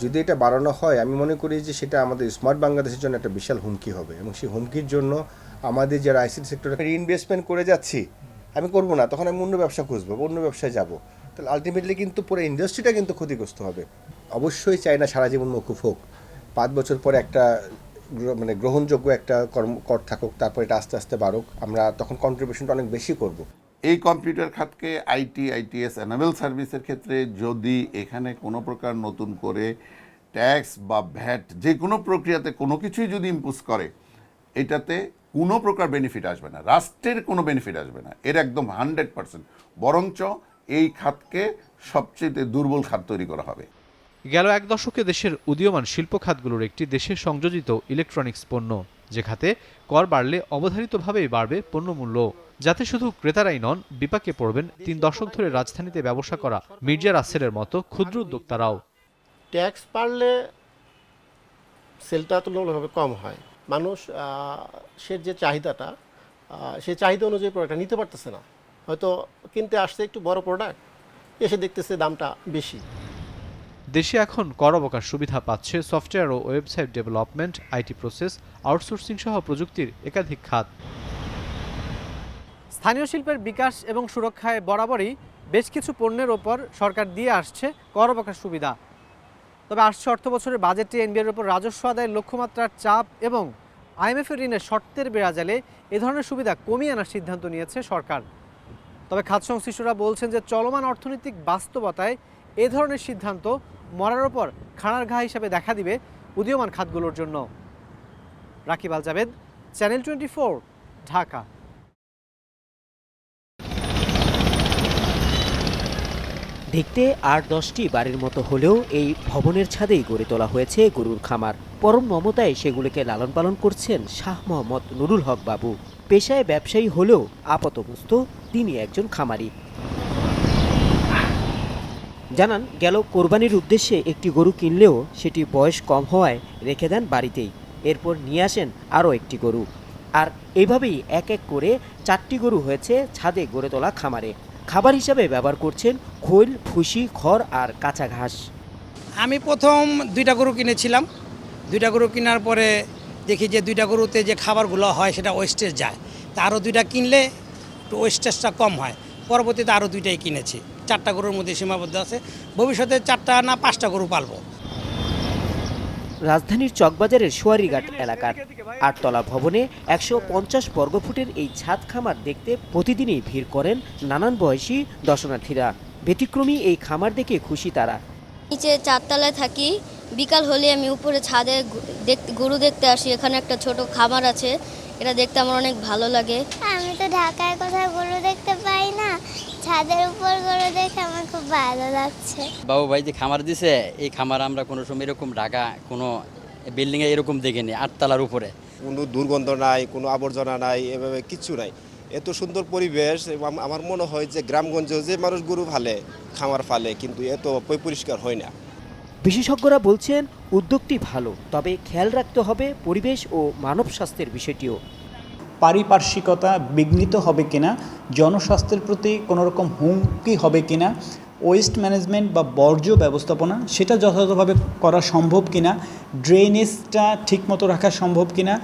যদি এটা বাড়ানো হয়, আমি মনে করি যে সেটা আমাদের স্মার্ট বাংলাদেশের জন্য একটা বিশাল হুমকি হবে, এবং সেই হুমকির জন্য আমাদের যারা আইসিটি সেক্টরে ইনভেস্টমেন্ট করে যাচ্ছি, আমি করব না, তখন আমি অন্য ব্যবসা খুঁজবো, অন্য ব্যবসায় যাব, তাহলে আলটিমেটলি কিন্তু পুরো ইন্ডাস্ট্রিটা কিন্তু ক্ষতিগ্রস্ত হবে। অবশ্যই চাই না সারা জীবন মকুফ হোক, 5 বছর পরে একটা গ্রহণযোগ্য একটা কর থাকুক, তারপর এটা আস্তে আস্তে বাড়ুক, আমরা তখন কন্ট্রিবিউশনটা অনেক বেশি করব। এই কম্পিউটার খাতকে আইটিএস এনাবেল সার্ভিসের ক্ষেত্রে যদি এখানে কোনো প্রকার নতুন করে ট্যাক্স বা ভ্যাট যে কোনো প্রক্রিয়াতে কোনো কিছুই যদি ইম্পোজ করে, এটাতে কোনো প্রকার বেনিফিট আসবে না, রাষ্ট্রের কোনো বেনিফিট আসবে না, এর একদম 100%। বরঞ্চ এই খাতকে সবচেয়ে দুর্বল খাত তৈরি করা হবে। গেল এক দশকে দেশের উদীয়মান শিল্প খাতগুলোর একটি দেশে সংযোজিত ইলেকট্রনিক্স পণ্য, যে খাতে কর বাড়লে অবধারিতভাবেই বাড়বে পণ্যমূল্য, যাতে শুধু ক্রেতারাই নন, বিপাকে পড়বেন 3 দশক ধরে রাজধানীতে ব্যবসা করা মির্জা রাসেলের মতো ক্ষুদ্র উদ্যোক্তারাও। ট্যাক্স বাড়লে সেলটা তুলনামূলকভাবে কম হয়, মানুষ সে যে চাহিদাটা, সেই চাহিদা অনুযায়ী প্রোডাক্টটা নিতে পারতেছে না, হয়তো কিনতে আসছে একটু বড় প্রোডাক্ট, এসে দেখতেছে দামটা বেশি। দেশে এখন কর অবকাশ সুবিধা পাচ্ছে সফটওয়্যার ও website development, IT process outsourcing সহ প্রযুক্তির একাধিক খাত। স্থানীয় শিল্পের বিকাশ এবং সুরক্ষায় বরাবরই বেশ কিছু পণ্যের ওপর সরকার দিয়ে আসছে কর অবকাশ সুবিধা। তবে আসছে অর্থবছরের বাজেটে এনবিআর উপর রাজস্ব আদায়ের লক্ষ্যমাত্রার চাপ এবং আইএমএফের ঋণের শর্তের বেড়াজালে এ ধরনের সুবিধা কমিয়ে আনার সিদ্ধান্ত নিয়েছে সরকার। তবে খাত সংশ্লিষ্টরা বলছেন যে চলমান অর্থনৈতিক বাস্তবতায় এ ধরনের সিদ্ধান্ত মরার ওপর খাড়ার ঘা হিসাবে দেখা দিবে উদীয়মান খাতগুলোর জন্য। রাকিব আল জাবেদ, চ্যানেল 24, ঢাকা। দেখতে ৮-১০টি বাড়ির মতো হলেও এই ভবনের ছাদেই গড়ে তোলা হয়েছে গরুর খামার। পরম মমতায় সেগুলোকে লালন পালন করছেন শাহ মোহাম্মদ নুরুল হক বাবু। পেশায় ব্যবসায়ী হলেও আপাতমস্ত তিনি একজন খামারি। জানান, গেল কোরবানির উদ্দেশ্যে একটি গরু কিনলেও সেটি বয়স কম হওয়ায় রেখে দেন বাড়িতেই। এরপর নিয়ে আসেন আরও একটি গরু, আর এইভাবেই এক এক করে 4টি গরু হয়েছে ছাদে গড়ে তোলা খামারে। খাবার হিসাবে ব্যবহার করছেন খৈল, ভুসি, খড় আর কাঁচা ঘাস। আমি প্রথম 2টা গরু কিনেছিলাম। 2টা গরু কেনার পরে দেখি যে 2টা গরুতে যে খাবারগুলো হয় সেটা ওয়েস্টেজ যায়, তা আরও 2টা কিনলে একটু ওয়েস্টেজটা কম হয়। পরবর্তীতে আরও 2টাই কিনেছি। 4টা গরুর মধ্যে সীমাবদ্ধ আছে। ভবিষ্যতে 4টা না 5টা গরু পালবো। রাজধানীর চকবাজারের সোয়ারিঘাট এলাকার 8তলা ভবনে 150 বর্গফুটের এই ছাদ খামার দেখতে প্রতিদিনই ভিড় করেন নানান বয়সী দর্শনার্থীরা। ব্যতিক্রমী এই খামার দেখে খুশি তারা। নিচে 4তলায় থাকি, বিকাল হলে আমি উপরে ছাদে গরু দেখতে আসি। এখানে একটা ছোট খামার আছে, এটা দেখতে আমার অনেক ভালো লাগে। আমি তো ঢাকায় কোথাও গরু দেখতে পাই না, ছাদের উপর গরু দেখে আমার খুব ভালো লাগছে। বাবু ভাই যে খামার দিছে, এই খামার আমরা কোনো সময় এরকম ঢাকা কোনো বিল্ডিংয়ে এরকম দেখিনি। 8তলার উপরে কোনো দুর্গন্ধ নাই, কোনো আবর্জনা নাই, এভাবে কিচ্ছু নাই। এত সুন্দর পরিবেশ। আমার মনে হয় যে গ্রামগঞ্জে যে মানুষ গরু ফালে, খামার ফালে, কিন্তু এত পরিষ্কার হয় না। বিশেষজ্ঞরা বলছেন উদ্যোগটি ভালো, তবে খেয়াল রাখতে হবে পরিবেশ ও মানব স্বাস্থ্যের বিষয়টিও। পারিপার্শ্বিকতা বিঘ্নিত হবে কিনা, জনস্বাস্থ্যের প্রতি কোনো রকম হুমকি হবে কিনা, ওয়েস্ট ম্যানেজমেন্ট বা বর্জ্য ব্যবস্থাপনা সেটা যথাযথভাবে করা সম্ভব কিনা, ড্রেনেজটা ঠিকমতো রাখা সম্ভব কিনা,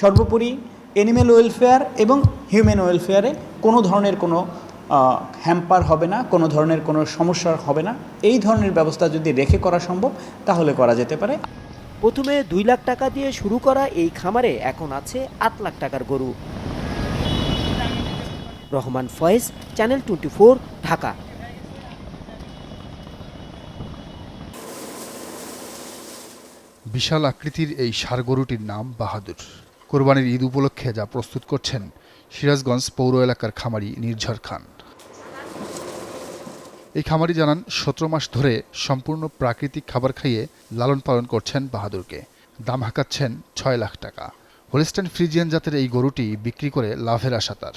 সর্বোপরি অ্যানিম্যাল ওয়েলফেয়ার এবং হিউম্যান ওয়েলফেয়ারে কোনো ধরনের কোনো হ্যাম্পার হবে না, কোনো ধরনের কোনো সমস্যা হবে না। এই ধরনের ব্যবস্থা যদি রেখে করা সম্ভব তাহলে করা যেতে পারে। প্রথমে 2 লাখ টাকা দিয়ে শুরু করা এই খামারে এখন আছে 8 লাখ টাকার গরু। রহমান ফয়েজ, চ্যানেল 24, ঢাকা। বিশাল আকৃতির এই ষাঁড় গরুটির নাম বাহাদুর। কোরবানির ঈদ উপলক্ষে যা প্রস্তুত করছেন সিরাজগঞ্জ পৌর এলাকার খামারি নির্ঝর খান। এই খামারি জানান 17 মাস ধরে সম্পূর্ণ প্রাকৃতিক খাবার খাইয়ে লালন পালন করছেন বাহাদুরকে। দাম হাঁকাচ্ছেন 6 লাখ টাকা। হোলিস্টাইন ফ্রিজিয়ান জাতের এই গরুটি বিক্রি করে লাভের আশা তার।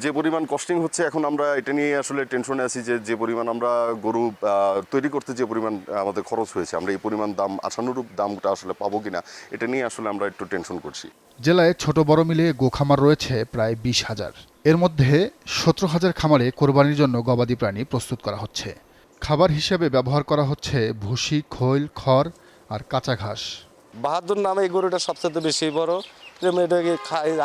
যে পরিমাণ কস্টিং হচ্ছে, এখন আমরা এটা নিয়ে আসলে টেনশনে আছি যে পরিমাণ আমরা গরু তৈরি করতে যে পরিমাণ আমাদের খরচ হয়েছে, আমরা এই পরিমাণ দাম আশানুরূপ দামটা আসলে পাবো কিনা, এটা নিয়ে আসলে আমরা একটু টেনশন করছি। জেলায় ছোট বড় মিলিয়ে গোখামার রয়েছে প্রায় 20,000। এর মধ্যে 17,000 খামারে কোরবানির জন্য গবাদি প্রাণী প্রস্তুত করা হচ্ছে। খাবার হিসেবে ব্যবহার করা হচ্ছে ভুসি, খৈল, খড় আর কাঁচা ঘাস। বাহাদুর নামে এই গরুটা সবচেয়ে বেশি বড়। এটাকে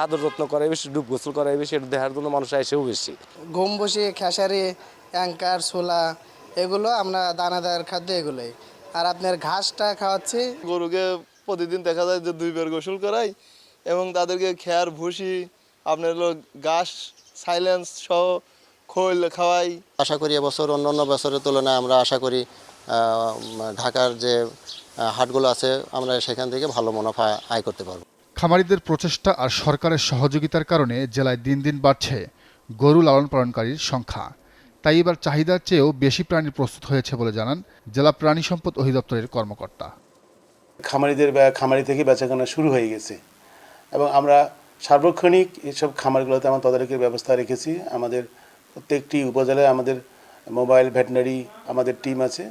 আদর যত্ন করে বেশি, ডুব গোসল করে বেশি, এটা দেখার জন্য মানুষ আসেও বেশি। গম, বসি, খেসারি, অ্যাঙ্কার, ছোলা, এগুলো আমরা দানাদার খাদ্য এগুলোই। আর আপনার ঘাসটা খাওয়াচ্ছি। গরুকে প্রতিদিন দেখা যায় যে 2 বার গোসল করাই এবং তাদেরকে খেয়ার, ভুসি, আপনার ঘাস, সাইলেন্স সহ খোল খাওয়াই। আশা করি এবছর অন্যান্য বছরের তুলনায় আমরা আশা করি ঢাকার যে হাটগুলো আছে আমরা সেখান থেকে ভালো মুনাফা আয় করতে পারব। খামারিদের প্রচেষ্টা আর সরকারের সহযোগিতার কারণে জেলায় দিন দিন বাড়ছে গরু লালন পালনকারীর সংখ্যা। তাই এবার চাহিদার চেয়েও বেশি প্রাণী প্রস্তুত হয়েছে বলে জানান জেলা প্রাণী সম্পদ অধিদপ্তরের কর্মকর্তা। খামারি থেকে বেচাকেনা শুরু হয়ে গেছে এবং আমরা সার্বক্ষণিক এইসব খামারগুলোতে আমার তদারকির ব্যবস্থা রেখেছি। আমাদের প্রত্যেকটি উপজেলায় আমাদের মোবাইল ভেটেনারি আমাদের টিম আছে,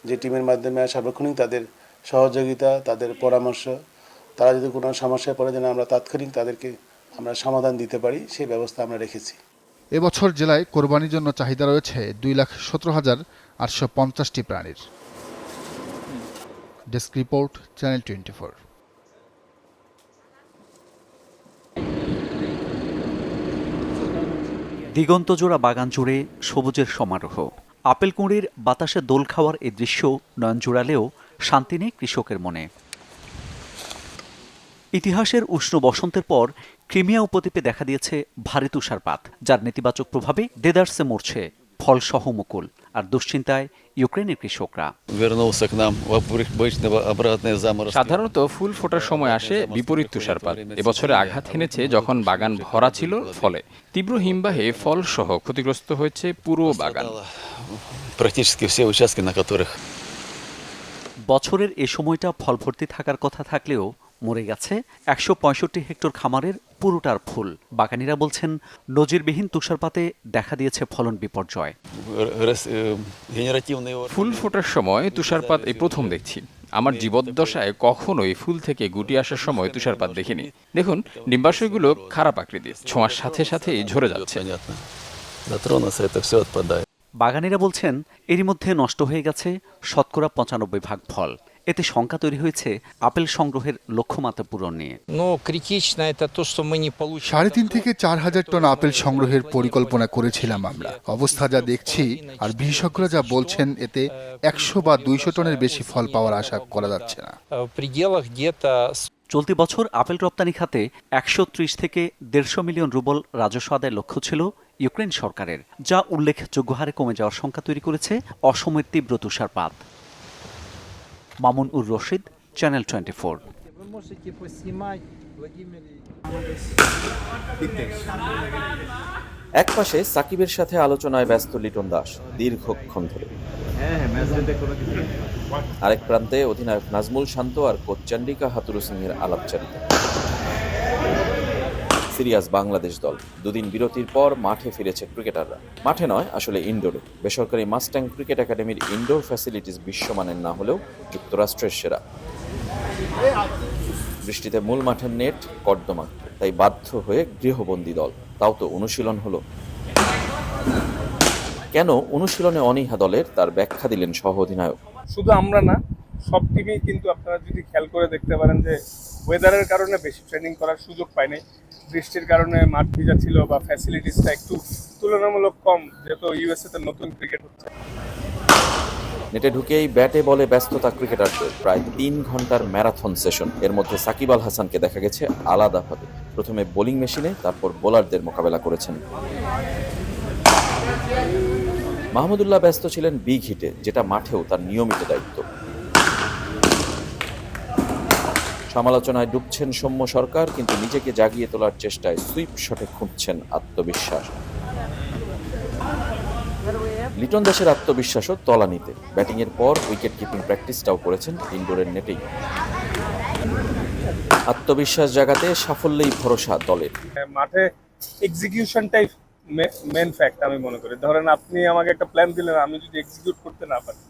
যে টিমের মাধ্যমে সার্বক্ষণিক তাদের সহযোগিতা, তাদের পরামর্শ, তারা যদি কোনো সমস্যায় পড়ে যেন আমরা তাৎক্ষণিক তাদেরকে আমরা সমাধান দিতে পারি, সেই ব্যবস্থা আমরা রেখেছি। এবছর জেলায় কোরবানির জন্য চাহিদা রয়েছে 2,17,850টি প্রাণীর। Desk report, channel 24। দিগন্তজোড়া বাগান জুড়ে সবুজের সমারোহ। আপেল কুঁড়ির বাতাসে দোল খাওয়ার এই দৃশ্য নয়ন জোড়ালেও শান্তি নেই কৃষকের মনে। ইতিহাসের উষ্ণ বসন্তের পর ক্রিমিয়া উপদ্বীপে দেখা দিয়েছে ভারী তুষারপাত, যার নেতিবাচক প্রভাবে দেদারসে মরছে ফলসহ মুকুল, আর দুশ্চিন্তায় ইউক্রেনের কৃষকরা। সাধারণত ফুল ফোটার সময় আসে বিপরীত তুষারপাত। এবছরে আঘাত হেনেছে যখন বাগান ভরা ছিল ফলে। তীব্র হিমবাহে ফল সহ ক্ষতিগ্রস্ত হয়েছে পুরো বাগান। বছরের এ সময়টা ফল ভর্তি থাকার কথা থাকলেও মরে গেছে 165 হেক্টর খামারের পুরোটার ফুল। বাগানীরা বলছেন নজিরবিহীন তুষারপাতে দেখা দিয়েছে ফলন বিপর্যয়। ফুল ফোটার সময় তুষারপাত এই প্রথম দেখছি। আমার জীবদ্দশায় কখনোই ফুল থেকে গুটি আসার সময় তুষারপাত দেখিনি। দেখুন, ডিম্বাশয়গুলো খারাপ আকৃতির, ছোঁয়ার সাথে সাথেই ঝরে যাচ্ছে। বাগানীরা বলছেন এরই মধ্যে নষ্ট হয়ে গেছে শতকরা 95% ফল। এতে শঙ্কা তৈরি হয়েছে আপেল সংগ্রহের লক্ষ্যমাত্রা পূরণ নিয়ে। 3.5 থেকে 4,000 টন আপেল সংগ্রহের পরিকল্পনা করেছিলাম আমরা। অবস্থা যা দেখছি আর বিশেষজ্ঞরা যা বলছেন, এতে 100 বা 200 টনের বেশি ফল পাওয়ার আশা করা যাচ্ছে না। চলতি বছর আপেল রপ্তানি খাতে 130 থেকে 150 মিলিয়ন রুবল রাজস্ব আদায়ের লক্ষ্য ছিল ইউক্রেন সরকারের, যা উল্লেখযোগ্য হারে কমে যাওয়ার শঙ্কা তৈরি করেছে অসময়ের তীব্র তুষারপাত। মামুন উর রশিদ, চ্যানেল 24। একপাশে সাকিবের সাথে আলোচনায় ব্যস্ত লিটন দাস দীর্ঘক্ষণ ধরে, আরেক প্রান্তে অধিনায়ক নাজমুল শান্ত আর কোচ চন্ডিকা হাথুরু সিংহের আলাপচারিতা। সিরিয়াস বাংলাদেশ দল, দুদিন বিরতির পর মাঠে ফিরেছে ক্রিকেটাররা। মাঠে নয়, আসলে ইনডোরে। বেসরকারি মাস্ট্যাং ক্রিকেট একাডেমির ইনডোর ফ্যাসিলিটিস বিশ্বমানের না হলেও যুক্তরাষ্ট্রের সেরা। বৃষ্টিতে মূল মাঠের নেট কর্দমাক্ত, তাই বাধ্য হয়ে গৃহবন্দী দল। তাও তো অনুশীলন হলো। কেন অনুশীলনে অনীহা দলের, তার ব্যাখ্যা দিলেন সহ অধিনায়ক। শুধু আমরা না, সব টিমই কিন্তু আপনারা যদি খেয়াল করে দেখতে পারেন যে ওয়েদারের কারণে বেশি ট্রেনিং করার সুযোগ পায় নাই। বৃষ্টির কারণে মাঠ ভিজা ছিল বা ফ্যাসিলিটিসটা একটু তুলনামূলক কম, যেহেতু ইউএসএ তে নতুন ক্রিকেট হচ্ছে। নেটে ঢুকেই ব্যাটে বলে ব্যস্ততা ক্রিকেটারদের। প্রায় 3 ঘন্টার ম্যারাথন সেশন। এর মধ্যে সাকিব আল হাসানকে দেখা গেছে আলাদাভাবে। প্রথমে বোলিং মেশিনে, তারপর বোলারদের মোকাবেলা করেছেন। মাহমুদুল্লাহ ব্যস্ত ছিলেন বিগ হিটে, যেটা মাঠেও তার নিয়মিত দায়িত্ব। সমালোচনায় ডুবছেন সৌম্য সরকার, কিন্তু নিজেকে জাগিয়ে তোলার চেষ্টায় সুইপ শটে খুঁজছেন আত্মবিশ্বাস। লিটন দাসের আত্মবিশ্বাসও তলানিতে। ব্যাটিংয়ের পর উইকেট কিপিং প্র্যাকটিসটাও করেছেন ইনডোরের নেটেই। আত্মবিশ্বাস জাগাতে সাফল্যেই ভরসা দলের। মাঠে এক্সিকিউশনটাই মেন ফ্যাক্ট আমি মনে করি। ধরেন আপনি আমাকে একটা প্ল্যান দিলেন, আমি যদি এক্সিকিউট করতে না পারি,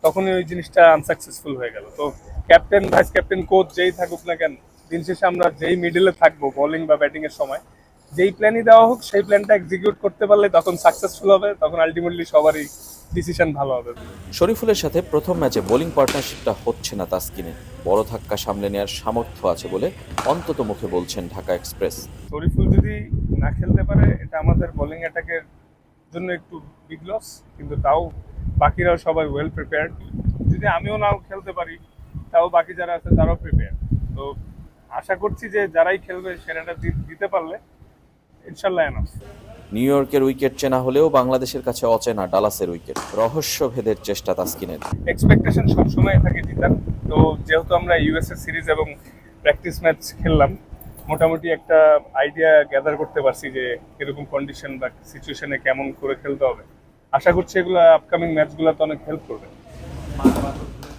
তখনই ওই জিনিসটা আনসাকসেসফুল হয়ে গেল। তো ক্যাপ্টেন, ভাইস ক্যাপ্টেন, কোচ যেই থাকুক না কেন, দিন শেষে আমরা যেই মিডলে থাকবো বোলিং বা ব্যাটিং এর সময়, যেই প্ল্যানই দেওয়া হোক সেই প্ল্যানটা এক্সিকিউট করতে পারলে তখন সাকসেসফুল হবে, তখন আলটিমেটলি সবারই ডিসিশন ভালো হবে। শরীফুলের সাথে প্রথম ম্যাচে বোলিং পার্টনারশিপটা হচ্ছে না তাসকিনের। বড় ধাক্কা সামলে নেওয়ার সামর্থ্য আছে বলে অন্তত মুখে বলছেন ঢাকা এক্সপ্রেস। শরীফুল যদি না খেলতে পারে, এটা আমাদের বোলিং অ্যাটাকের জন্য একটু বিগ লস, কিন্তু তাও বাকিরাও সবাই ওয়েল প্রিপেয়ার্ড। যদি আমিও নাও খেলতে পারি, তাও বাকি যারা আছে তারাও প্রিপেয়ার্ড। তো আশা করছি যে যারাই খেলবে সেরাটা দিতে পারলে ইনশাল্লাহ এনাফ। নিউ ইয়র্কের উইকেট চেনা হলেও বাংলাদেশের কাছে অচেনা ডালাসের উইকেট। রহস্য ভেদের চেষ্টা তাসকিনের। এক্সপেকটেশন সবসময় থাকে জিতার। তো যেহেতু আমরা ইউএসএ সিরিজ এবং প্র্যাকটিস ম্যাচ খেললাম, মোটামুটি একটা আইডিয়া গ্যাদার করতে পারছি যে এরকম কন্ডিশন বা সিচুয়েশনে কেমন করে খেলতে হবে। আশা করছি এগুলো আপকামিং ম্যাচগুলোতে অনেক হেল্প করবে।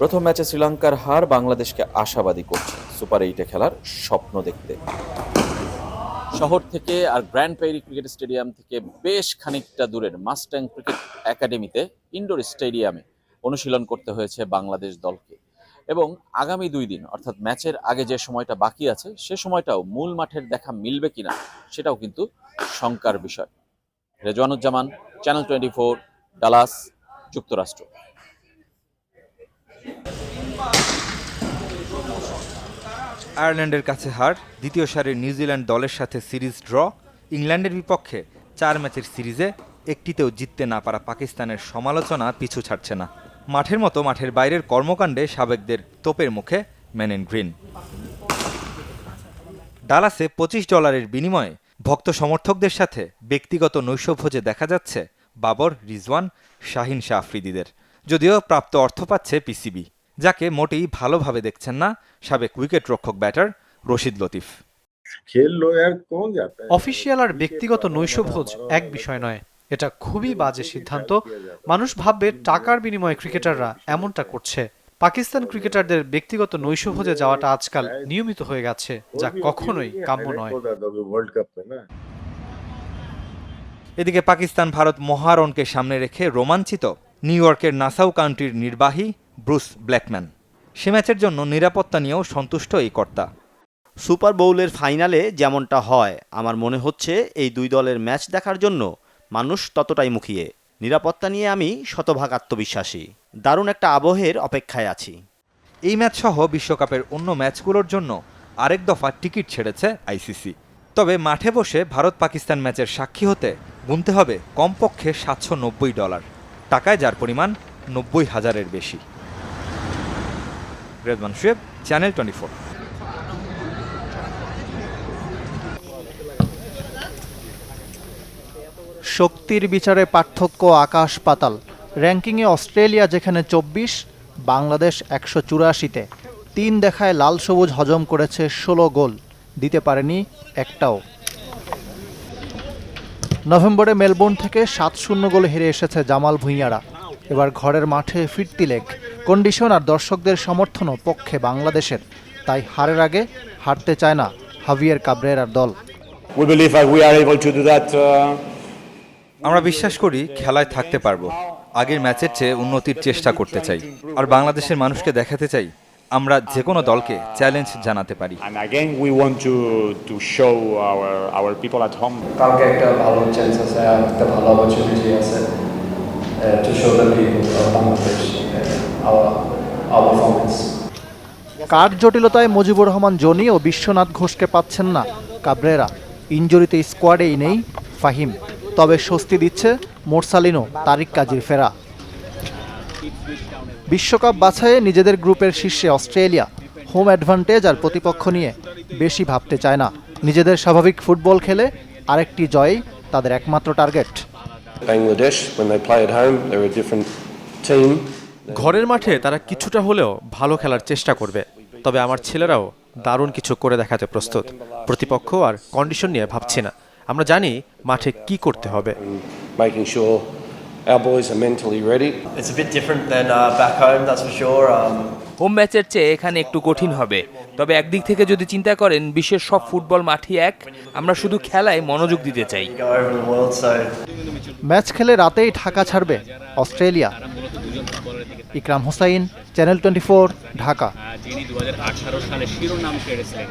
প্রথম ম্যাচে শ্রীলঙ্কার হার বাংলাদেশকে আশাবাদী করছে সুপার 8-এ খেলার স্বপ্ন দেখতে। শহর থেকে আর গ্র্যান্ড প্রেইরি ক্রিকেট স্টেডিয়াম থেকে বেশ খানিকটা দূরের মাস্ট্যাং ক্রিকেট একাডেমিতে ইনডোর স্টেডিয়ামে অনুশীলন করতে হয়েছে বাংলাদেশ দলকে। এবং আগামী 2 দিন অর্থাৎ ম্যাচের আগে যে সময়টা বাকি আছে, সে সময়টাও মূল মাঠের দেখা মিলবে কিনা সেটাও কিন্তু শঙ্কার বিষয়। রেজওয়ানুজ্জামান, চ্যানেল 24, ডালাস, যুক্তরাষ্ট্র। আয়ারল্যান্ডের কাছে হার, দ্বিতীয় সারির নিউজিল্যান্ড দলের সাথে সিরিজ ড্র, ইংল্যান্ডের বিপক্ষে 4 ম্যাচের সিরিজে একটিতেও জিততে না পারা পাকিস্তানের সমালোচনা পিছু ছাড়ছে না। মাঠের মতো মাঠের বাইরের কর্মকাণ্ডে সাবেকদের তোপের মুখে মেন ইন গ্রিন। ডালাসে $25 বিনিময়ে ভক্ত সমর্থকদের সাথে ব্যক্তিগত নৈশভোজে দেখা যাচ্ছে বাবর, রিজওয়ান, শাহিন শাহ আফ্রিদিদের। যদিও প্রাপ্ত অর্থ পাচ্ছে পিসিবি, যাকে মোটেই ভালোভাবে দেখছেন না সাবেক উইকেট রক্ষক ব্যাটার রশিদ লতিফ। অফিসিয়াল আর ব্যক্তিগত নৈশভোজ এক বিষয় নয়, এটা খুবই বাজে সিদ্ধান্ত। মানুষ ভাববে টাকার বিনিময়ে ক্রিকেটাররা এমনটা করছে। পাকিস্তান ক্রিকেটারদের ব্যক্তিগত নৈশভোজে যাওয়াটা আজকাল নিয়মিত হয়ে গেছে, যা কখনোই কাম্য নয়। এদিকে পাকিস্তান ভারত মহারণকে সামনে রেখে রোমাঞ্চিত নিউ ইয়র্কের নাসাউ কাউন্টির নির্বাহী ব্রুস ব্ল্যাকম্যান। সে ম্যাচের জন্য নিরাপত্তা নিয়েও সন্তুষ্ট এই কর্তা। সুপার বোউলের ফাইনালে যেমনটা হয়, আমার মনে হচ্ছে এই দুই দলের ম্যাচ দেখার জন্য মানুষ ততটাই মুখিয়ে। নিরাপত্তা নিয়ে আমি শতভাগ আত্মবিশ্বাসী। দারুণ একটা আবহের অপেক্ষায় আছি। এই ম্যাচ সহ বিশ্বকাপের অন্য ম্যাচগুলোর জন্য আরেক দফা টিকিট ছেড়েছে আইসিসি। তবে মাঠে বসে ভারত পাকিস্তান ম্যাচের সাক্ষী হতে গুনতে হবে কমপক্ষে $790, টাকায় যার পরিমাণ 90,000-এর বেশি। রেজওয়ান শুয়েব, চ্যানেল 24। শক্তির বিচারে পার্থক্য আকাশ পাতাল। র্যাঙ্কিংয়ে অস্ট্রেলিয়া যেখানে 24, বাংলাদেশ 184-তে। 3 দেখায় লাল সবুজ হজম করেছে 16 গোল, দিতে পারেনি একটাও। নভেম্বরে মেলবোর্ন থেকে 7-0 গোলে হেরে এসেছে জামাল ভুঁইয়ারা। এবার ঘরের মাঠে ফিরতি লেগ। কন্ডিশন আর দর্শকদের সমর্থনও পক্ষে বাংলাদেশের, তাই হারের আগে হারতে চায় না হাভিয়ের কাব্রেরার দল। আমরা বিশ্বাস করি খেলায় থাকতে পারবো। আগের ম্যাচের চেয়ে উন্নতির চেষ্টা করতে চাই, আর বাংলাদেশের মানুষকে দেখাতে চাই আমরা যে কোনো দলকে চ্যালেঞ্জ জানাতে পারি। কালকে একটা ভালো চান্স আছে, একটা ভালো অপরচুনিটি আছে to show the people of Bangladesh our performance. Card জটিলতায় মুজিবুর রহমান জনি ও বিশ্বনাথ ঘোষকে পাচ্ছেন না কাব্রেরা। ইনজুরিতে স্কোয়াডেই নেই ফাহিম। তবে স্বস্তি দিচ্ছে মোরসালিনো, তারিক কাজীর ফেরা। বিশ্বকাপ বাছাইয়ে নিজেদের গ্রুপের শীর্ষে অস্ট্রেলিয়া। হোম অ্যাডভান্টেজ আর প্রতিপক্ষ নিয়ে বেশি ভাবতে চায় না। নিজেদের স্বাভাবিক ফুটবল খেলে আরেকটি জয়ই তাদের একমাত্র টার্গেট। ঘরের মাঠে তারা কিছুটা হলেও ভালো খেলার চেষ্টা করবে, তবে আমার ছেলেরাও দারুণ কিছু করে দেখাতে প্রস্তুত। প্রতিপক্ষ আর কন্ডিশন নিয়ে ভাবছি না, আমরা জানি মাঠে কি করতে হবে। হোম ম্যাচের চেয়ে এখানে একটু কঠিন হবে, তবে একদিক থেকে যদি চিন্তা করেন বিশ্বের সব ফুটবল মাঠই এক, আমরা শুধু খেলায় মনোযোগ দিতে চাই। ম্যাচ খেলে রাতেই ঢাকা ছাড়বে অস্ট্রেলিয়া। ইকরাম হোসাইন, চ্যানেল 24, ঢাকা। যিনি 2018 সালে শিরোনাম কেড়েছিলেন